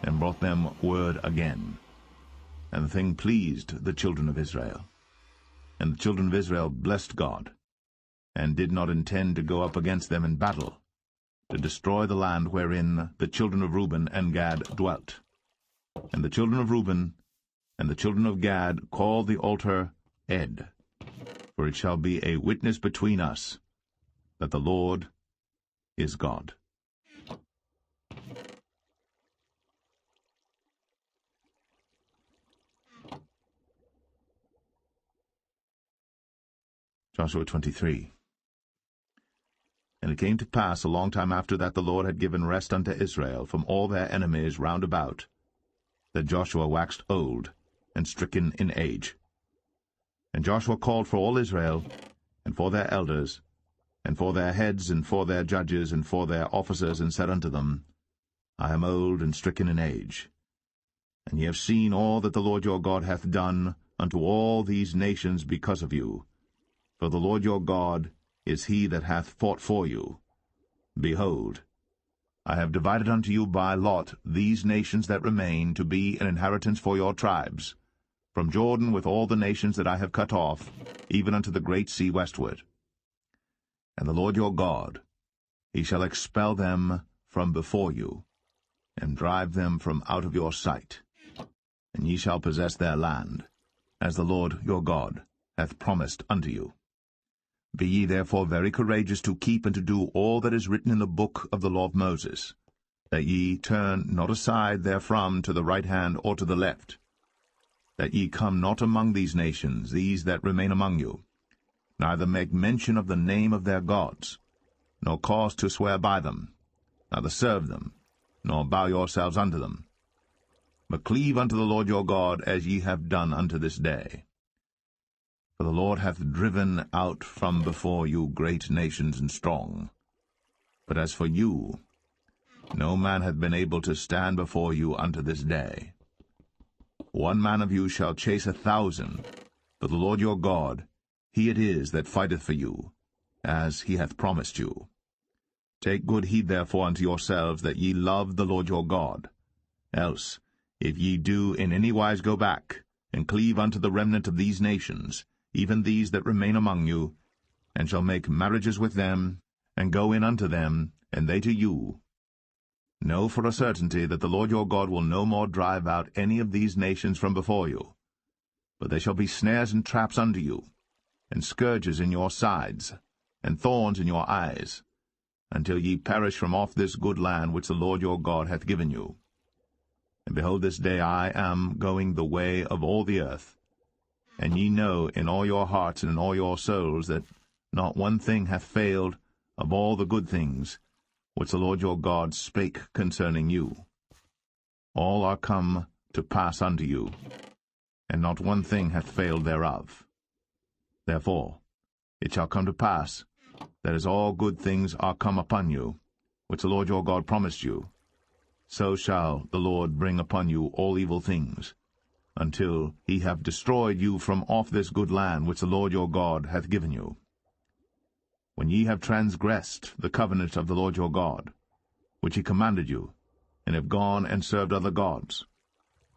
[SPEAKER 1] and brought them word again. And the thing pleased the children of Israel. And the children of Israel blessed God, and did not intend to go up against them in battle, to destroy the land wherein the children of Reuben and Gad dwelt. And the children of Reuben and the children of Gad called the altar Ed, for it shall be a witness between us that the Lord is God. Joshua 23. And it came to pass a long time after that the Lord had given rest unto Israel from all their enemies round about, that Joshua waxed old and stricken in age. And Joshua called for all Israel, and for their elders, and for their heads, and for their judges, and for their officers, and said unto them, I am old and stricken in age. And ye have seen all that the Lord your God hath done unto all these nations because of you. For the Lord your God is he that hath fought for you. Behold, I have divided unto you by lot these nations that remain, to be an inheritance for your tribes, from Jordan with all the nations that I have cut off, even unto the great sea westward. And the Lord your God, he shall expel them from before you, and drive them from out of your sight. And ye shall possess their land, as the Lord your God hath promised unto you. Be ye therefore very courageous to keep and to do all that is written in the book of the law of Moses, that ye turn not aside therefrom to the right hand or to the left, that ye come not among these nations, these that remain among you, neither make mention of the name of their gods, nor cause to swear by them, neither serve them, nor bow yourselves unto them, but cleave unto the Lord your God, as ye have done unto this day. For the Lord hath driven out from before you great nations and strong. But as for you, no man hath been able to stand before you unto this day. One man of you shall chase 1,000, but the Lord your God, he it is that fighteth for you, as he hath promised you. Take good heed therefore unto yourselves, that ye love the Lord your God. Else, if ye do in any wise go back, and cleave unto the remnant of these nations, even these that remain among you, and shall make marriages with them, and go in unto them, and they to you, know for a certainty that the Lord your God will no more drive out any of these nations from before you, but they shall be snares and traps unto you, and scourges in your sides, and thorns in your eyes, until ye perish from off this good land which the Lord your God hath given you. And behold, this day I am going the way of all the earth, and ye know in all your hearts and in all your souls that not one thing hath failed of all the good things which the Lord your God spake concerning you. All are come to pass unto you, and not one thing hath failed thereof. Therefore it shall come to pass, that as all good things are come upon you, which the Lord your God promised you, so shall the Lord bring upon you all evil things, until he have destroyed you from off this good land which the Lord your God hath given you. When ye have transgressed the covenant of the Lord your God, which he commanded you, and have gone and served other gods,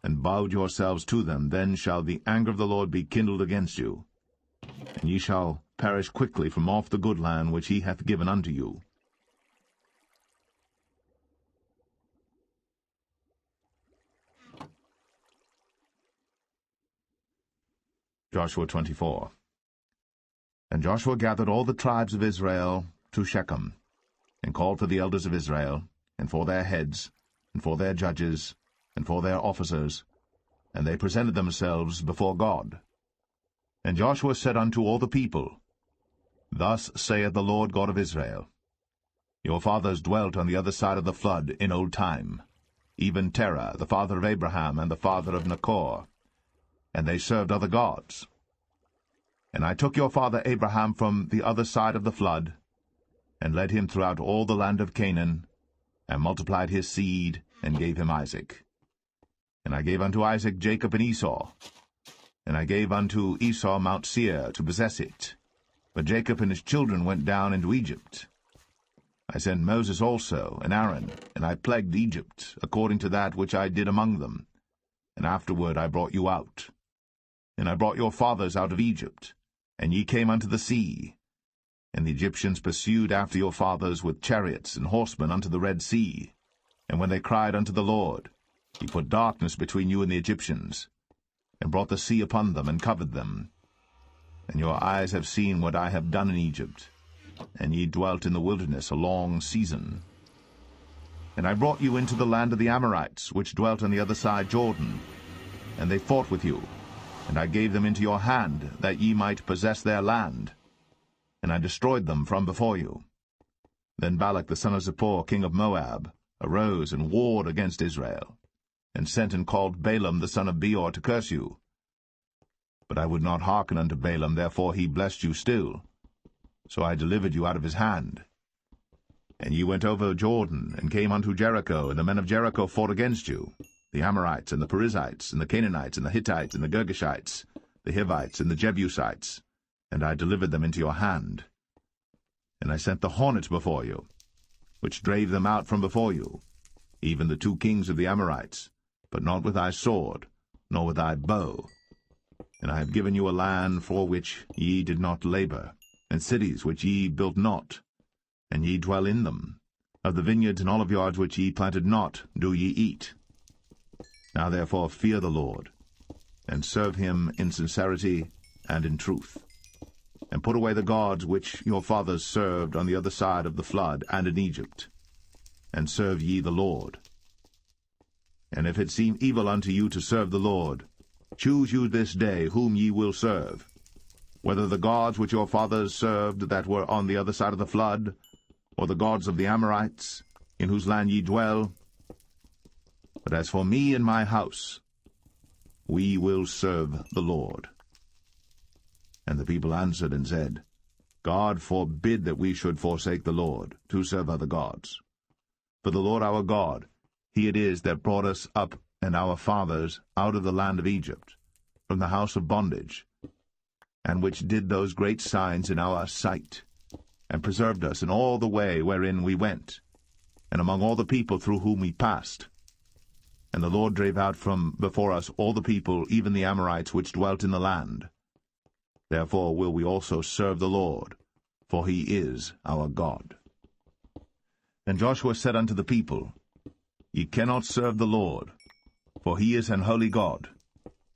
[SPEAKER 1] and bowed yourselves to them, then shall the anger of the Lord be kindled against you, and ye shall perish quickly from off the good land which he hath given unto you. Joshua 24. And Joshua gathered all the tribes of Israel to Shechem, and called for the elders of Israel, and for their heads, and for their judges, and for their officers, and they presented themselves before God. And Joshua said unto all the people, Thus saith the Lord God of Israel, Your fathers dwelt on the other side of the flood in old time, even Terah, the father of Abraham, and the father of Nachor, and they served other gods. And I took your father Abraham from the other side of the flood, and led him throughout all the land of Canaan, and multiplied his seed, and gave him Isaac. And I gave unto Isaac Jacob and Esau, and I gave unto Esau Mount Seir to possess it. But Jacob and his children went down into Egypt. I sent Moses also, and Aaron, and I plagued Egypt, according to that which I did among them. And afterward I brought you out. And I brought your fathers out of Egypt, and ye came unto the sea. And the Egyptians pursued after your fathers with chariots and horsemen unto the Red Sea. And when they cried unto the Lord, he put darkness between you and the Egyptians, and brought the sea upon them, and covered them. And your eyes have seen what I have done in Egypt, and ye dwelt in the wilderness a long season. And I brought you into the land of the Amorites, which dwelt on the other side Jordan, and they fought with you, and I gave them into your hand, that ye might possess their land. And I destroyed them from before you. Then Balak the son of Zippor, king of Moab, arose and warred against Israel, and sent and called Balaam the son of Beor to curse you. But I would not hearken unto Balaam, therefore he blessed you still. So I delivered you out of his hand. And ye went over Jordan, and came unto Jericho, and the men of Jericho fought against you, the Amorites, and the Perizzites, and the Canaanites, and the Hittites, and the Girgashites, the Hivites, and the Jebusites, and I delivered them into your hand. And I sent the hornet before you, which drave them out from before you, even the 2 kings of the Amorites, but not with thy sword, nor with thy bow. And I have given you a land for which ye did not labor, and cities which ye built not, and ye dwell in them. Of the vineyards and oliveyards which ye planted not do ye eat. Now therefore fear the Lord, and serve him in sincerity and in truth. And put away the gods which your fathers served on the other side of the flood and in Egypt, and serve ye the Lord. And if it seem evil unto you to serve the Lord, choose you this day whom ye will serve, whether the gods which your fathers served that were on the other side of the flood, or the gods of the Amorites, in whose land ye dwell. But as for me and my house, we will serve the Lord. And the people answered and said, God forbid that we should forsake the Lord, to serve other gods. For the Lord our God, he it is that brought us up and our fathers out of the land of Egypt, from the house of bondage, and which did those great signs in our sight, and preserved us in all the way wherein we went, and among all the people through whom we passed. And the Lord drave out from before us all the people, even the Amorites which dwelt in the land. Therefore will we also serve the Lord, for he is our God. And Joshua said unto the people, Ye cannot serve the Lord, for he is an holy God.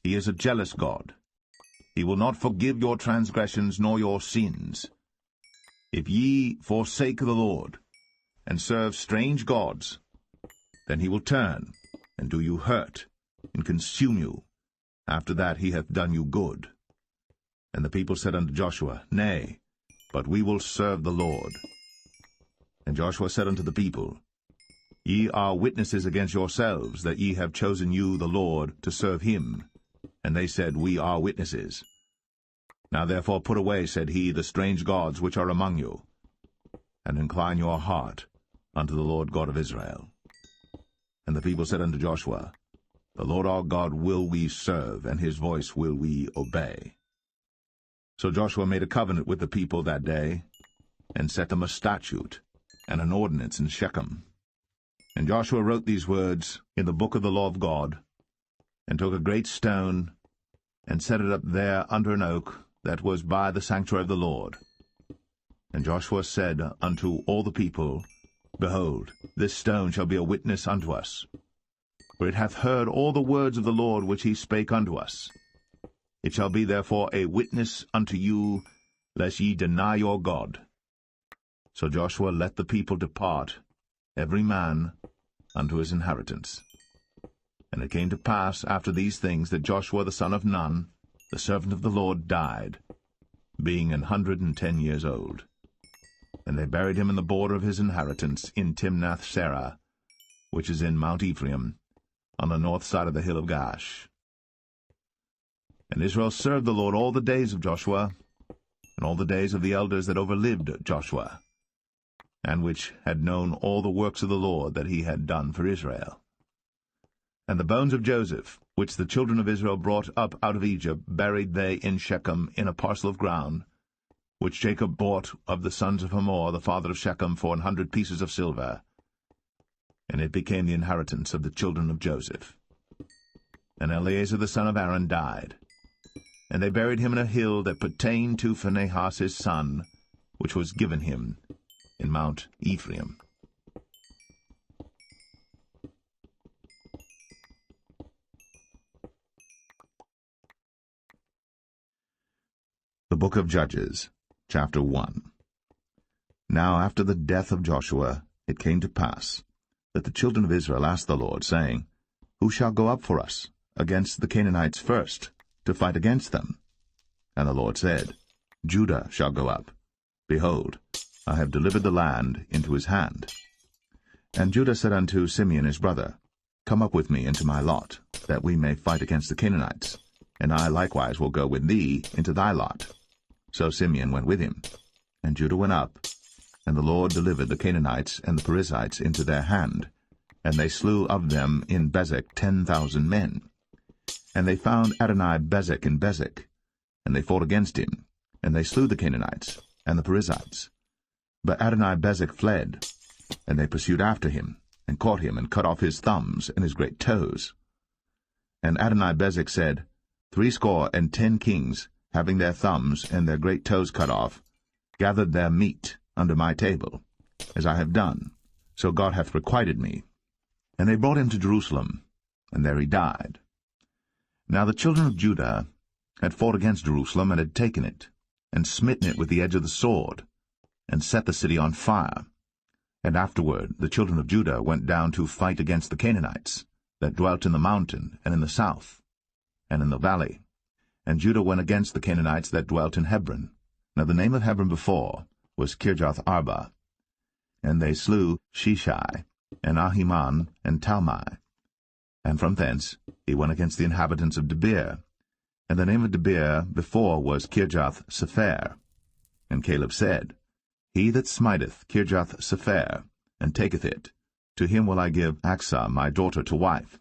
[SPEAKER 1] He is a jealous God. He will not forgive your transgressions nor your sins. If ye forsake the Lord, and serve strange gods, then he will turn, and do you hurt, and consume you. After that he hath done you good. And the people said unto Joshua, Nay, but we will serve the Lord. And Joshua said unto the people, Ye are witnesses against yourselves, that ye have chosen you the Lord to serve him. And they said, We are witnesses. Now therefore put away, said he, the strange gods which are among you, and incline your heart unto the Lord God of Israel. And the people said unto Joshua, The Lord our God will we serve, and his voice will we obey. So Joshua made a covenant with the people that day, and set them a statute and an ordinance in Shechem. And Joshua wrote these words in the book of the law of God, and took a great stone, and set it up there under an oak that was by the sanctuary of the Lord. And Joshua said unto all the people, Behold, this stone shall be a witness unto us, for it hath heard all the words of the Lord which he spake unto us. It shall be therefore a witness unto you, lest ye deny your God. So Joshua let the people depart, every man unto his inheritance. And it came to pass after these things that Joshua the son of Nun, the servant of the Lord, died, being 110 years old. And they buried him in the border of his inheritance in Timnath-serah, which is in Mount Ephraim, on the north side of the hill of Gaash. And Israel served the Lord all the days of Joshua, and all the days of the elders that overlived Joshua, and which had known all the works of the Lord that he had done for Israel. And the bones of Joseph, which the children of Israel brought up out of Egypt, buried they in Shechem in a parcel of ground, which Jacob bought of the sons of Hamor, the father of Shechem, for 100 pieces of silver. And it became the inheritance of the children of Joseph. And Eleazar the son of Aaron died. And they buried him in a hill that pertained to Phinehas his son, which was given him in Mount Ephraim. The Book of Judges, chapter 1. Now after the death of Joshua it came to pass that the children of Israel asked the Lord, saying, Who shall go up for us against the Canaanites first, to fight against them? And the Lord said, Judah shall go up. Behold, I have delivered the land into his hand. And Judah said unto Simeon his brother, Come up with me into my lot, that we may fight against the Canaanites, and I likewise will go with thee into thy lot. So Simeon went with him, and Judah went up, and the Lord delivered the Canaanites and the Perizzites into their hand, and they slew of them in Bezek 10,000 men. And they found Adoni-Bezek in Bezek, and they fought against him, and they slew the Canaanites and the Perizzites. But Adoni-Bezek fled, and they pursued after him, and caught him, and cut off his thumbs and his great toes. And Adoni-Bezek said, 70 kings, having their thumbs and their great toes cut off, gathered their meat under my table, as I have done, so God hath requited me. And they brought him to Jerusalem, and there he died. Now the children of Judah had fought against Jerusalem, and had taken it, and smitten it with the edge of the sword, and set the city on fire. And afterward the children of Judah went down to fight against the Canaanites, that dwelt in the mountain, and in the south, and in the valley. And Judah went against the Canaanites that dwelt in Hebron. Now the name of Hebron before was Kirjath-Arba. And they slew Sheshai, and Ahiman, and Talmai. And from thence he went against the inhabitants of Debir. And the name of Debir before was Kirjath-Sepher. And Caleb said, He that smiteth Kirjath-Sepher, and taketh it, to him will I give Achsah my daughter to wife.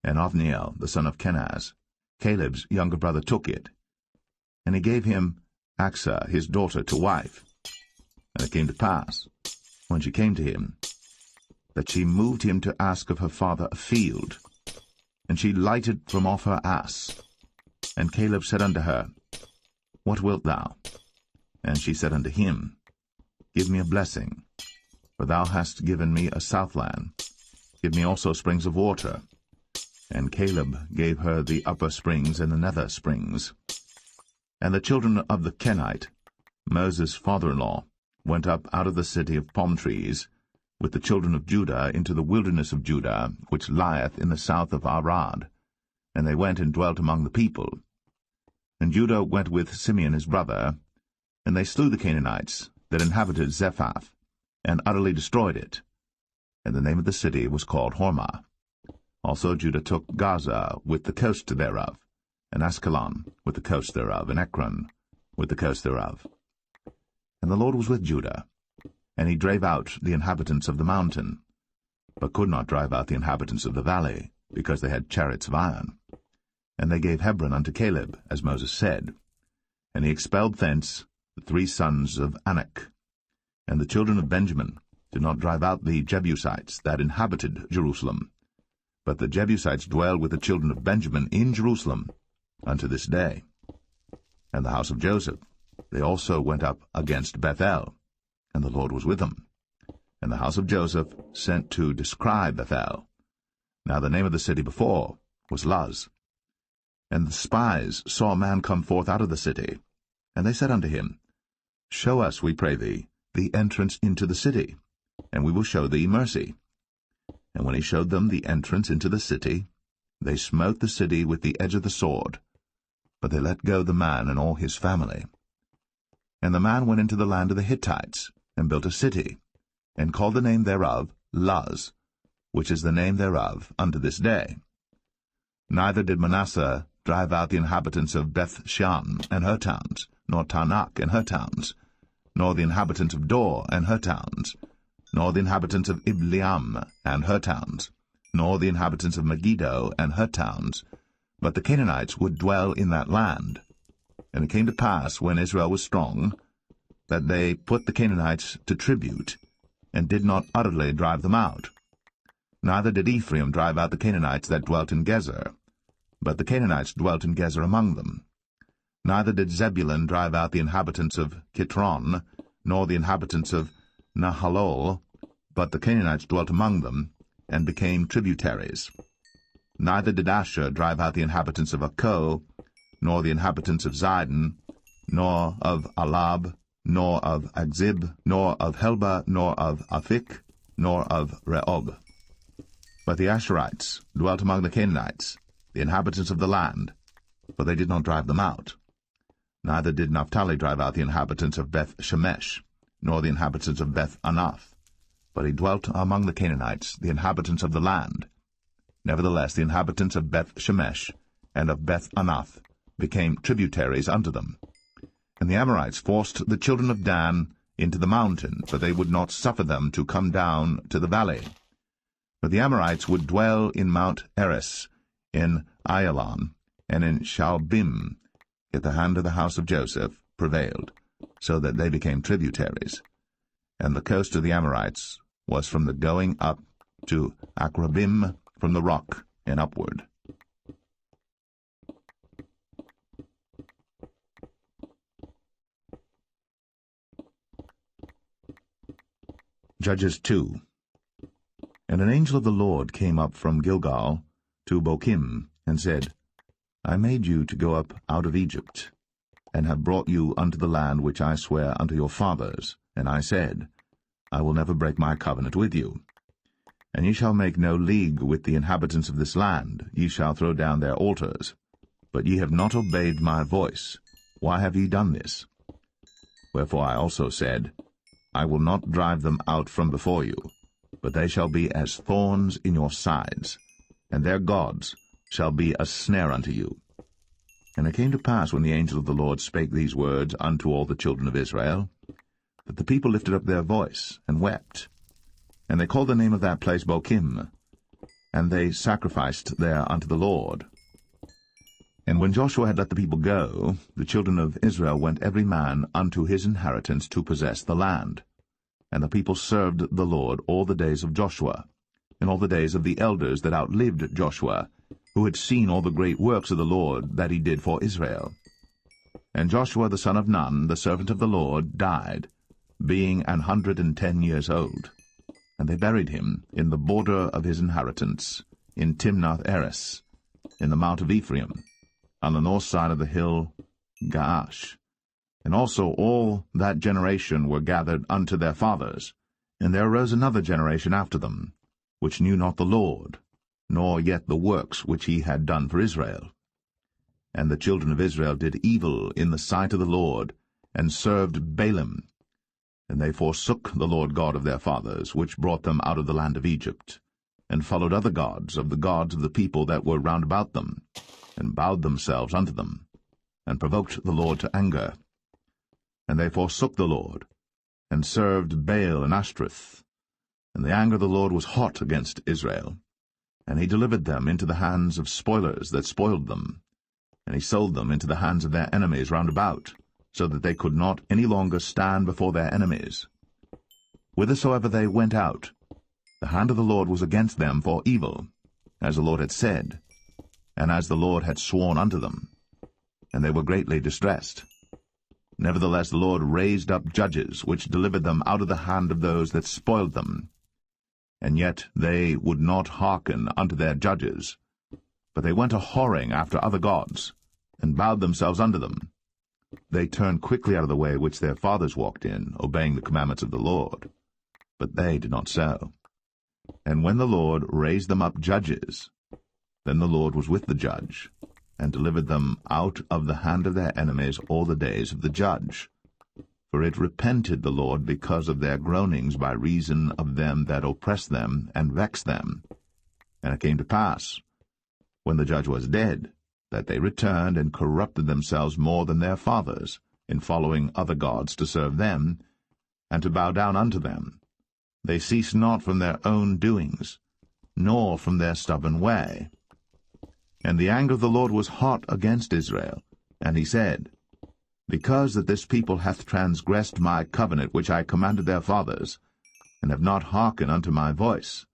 [SPEAKER 1] And Othniel the son of Kenaz, Caleb's younger brother, took it. And he gave him Achsah his daughter to wife. And it came to pass, when she came to him, that she moved him to ask of her father a field. And she lighted from off her ass. And Caleb said unto her, What wilt thou? And she said unto him, Give me a blessing, for thou hast given me a southland. Give me also springs of water. And Caleb gave her the upper springs and the nether springs. And the children of the Kenite, Moses' father-in-law, went up out of the city of palm trees with the children of Judah into the wilderness of Judah, which lieth in the south of Arad. And they went and dwelt among the people. And Judah went with Simeon his brother, and they slew the Canaanites that inhabited Zephath, and utterly destroyed it. And the name of the city was called Hormah. Also Judah took Gaza with the coast thereof, and Askelon with the coast thereof, and Ekron with the coast thereof. And the Lord was with Judah, and he drave out the inhabitants of the mountain, but could not drive out the inhabitants of the valley, because they had chariots of iron. And they gave Hebron unto Caleb, as Moses said. And he expelled thence the 3 sons of Anak. And the children of Benjamin did not drive out the Jebusites that inhabited Jerusalem, but the Jebusites dwell with the children of Benjamin in Jerusalem unto this day. And the house of Joseph, they also went up against Bethel, and the Lord was with them. And the house of Joseph sent to descry Bethel. Now the name of the city before was Luz. And the spies saw a man come forth out of the city, and they said unto him, Show us, we pray thee, the entrance into the city, and we will show thee mercy. And when he showed them the entrance into the city, they smote the city with the edge of the sword, but they let go the man and all his family. And the man went into the land of the Hittites, and built a city, and called the name thereof Luz, which is the name thereof unto this day. Neither did Manasseh drive out the inhabitants of Beth-shan and her towns, nor Tanakh and her towns, nor the inhabitants of Dor and her towns, nor the inhabitants of Ibleam and her towns, nor the inhabitants of Megiddo and her towns, but the Canaanites would dwell in that land. And it came to pass, when Israel was strong, that they put the Canaanites to tribute, and did not utterly drive them out. Neither did Ephraim drive out the Canaanites that dwelt in Gezer, but the Canaanites dwelt in Gezer among them. Neither did Zebulun drive out the inhabitants of Kitron, nor the inhabitants of Nahalol, but the Canaanites dwelt among them, and became tributaries. Neither did Asher drive out the inhabitants of Akko, nor the inhabitants of Zidon, nor of Alab, nor of Agzib, nor of Helba, nor of Aphik, nor of Rehob. But the Asherites dwelt among the Canaanites, the inhabitants of the land, for they did not drive them out. Neither did Naphtali drive out the inhabitants of Beth-Shemesh, nor the inhabitants of Beth-Anath, but he dwelt among the Canaanites, the inhabitants of the land. Nevertheless the inhabitants of Beth-Shemesh and of Beth-Anath became tributaries unto them. And the Amorites forced the children of Dan into the mountain, but they would not suffer them to come down to the valley. But the Amorites would dwell in Mount Eres, in Ayalon, and in Shaalbim. Yet the hand of the house of Joseph prevailed, so that they became tributaries. And the coast of the Amorites was from the going up to Akrabim, from the rock and upward. Judges 2. And an angel of the Lord came up from Gilgal to Bochim, and said, I made you to go up out of Egypt, and have brought you unto the land which I sware unto your fathers. And I said, I will never break my covenant with you. And ye shall make no league with the inhabitants of this land, ye shall throw down their altars. But ye have not obeyed my voice. Why have ye done this? Wherefore I also said, I will not drive them out from before you, but they shall be as thorns in your sides, and their gods shall be a snare unto you. And it came to pass, when the angel of the Lord spake these words unto all the children of Israel, that the people lifted up their voice, and wept. And they called the name of that place Bochim, and they sacrificed there unto the Lord. And when Joshua had let the people go, the children of Israel went every man unto his inheritance to possess the land. And the people served the Lord all the days of Joshua, and all the days of the elders that outlived Joshua, who had seen all the great works of the Lord that he did for Israel. And Joshua the son of Nun, the servant of the Lord, died, being 110 years old. And they buried him in the border of his inheritance, in Timnath-Eres, in the mount of Ephraim, on the north side of the hill Gaash. And also all that generation were gathered unto their fathers. And there arose another generation after them, which knew not the Lord, nor yet the works which he had done for Israel. And the children of Israel did evil in the sight of the Lord, and served Baalim. And they forsook the Lord God of their fathers, which brought them out of the land of Egypt, and followed other gods of the people that were round about them, and bowed themselves unto them, and provoked the Lord to anger. And they forsook the Lord, and served Baal and Ashtoreth. And the anger of the Lord was hot against Israel, and he delivered them into the hands of spoilers that spoiled them, and he sold them into the hands of their enemies round about, so that they could not any longer stand before their enemies. Whithersoever they went out, the hand of the Lord was against them for evil, as the Lord had said, and as the Lord had sworn unto them, and they were greatly distressed. Nevertheless the Lord raised up judges, which delivered them out of the hand of those that spoiled them. And yet they would not hearken unto their judges, but they went a-whoring after other gods, and bowed themselves unto them. They turned quickly out of the way which their fathers walked in, obeying the commandments of the Lord. But they did not so. And when the Lord raised them up judges, then the Lord was with the judge, and delivered them out of the hand of their enemies all the days of the judge. For it repented the Lord because of their groanings by reason of them that oppressed them and vexed them. And it came to pass, when the judge was dead, that they returned and corrupted themselves more than their fathers, in following other gods to serve them, and to bow down unto them. They ceased not from their own doings, nor from their stubborn way. And the anger of the Lord was hot against Israel, and he said, Because that this people hath transgressed my covenant which I commanded their fathers, and have not hearkened unto my voice,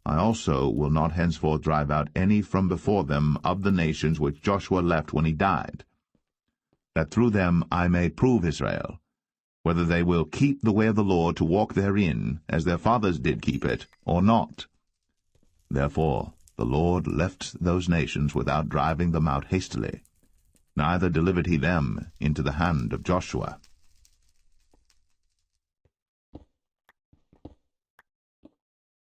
[SPEAKER 1] I also will not henceforth drive out any from before them of the nations which Joshua left when he died, that through them I may prove Israel, whether they will keep the way of the Lord to walk therein, as their fathers did keep it, or not. Therefore the Lord left those nations without driving them out hastily, neither delivered he them into the hand of Joshua.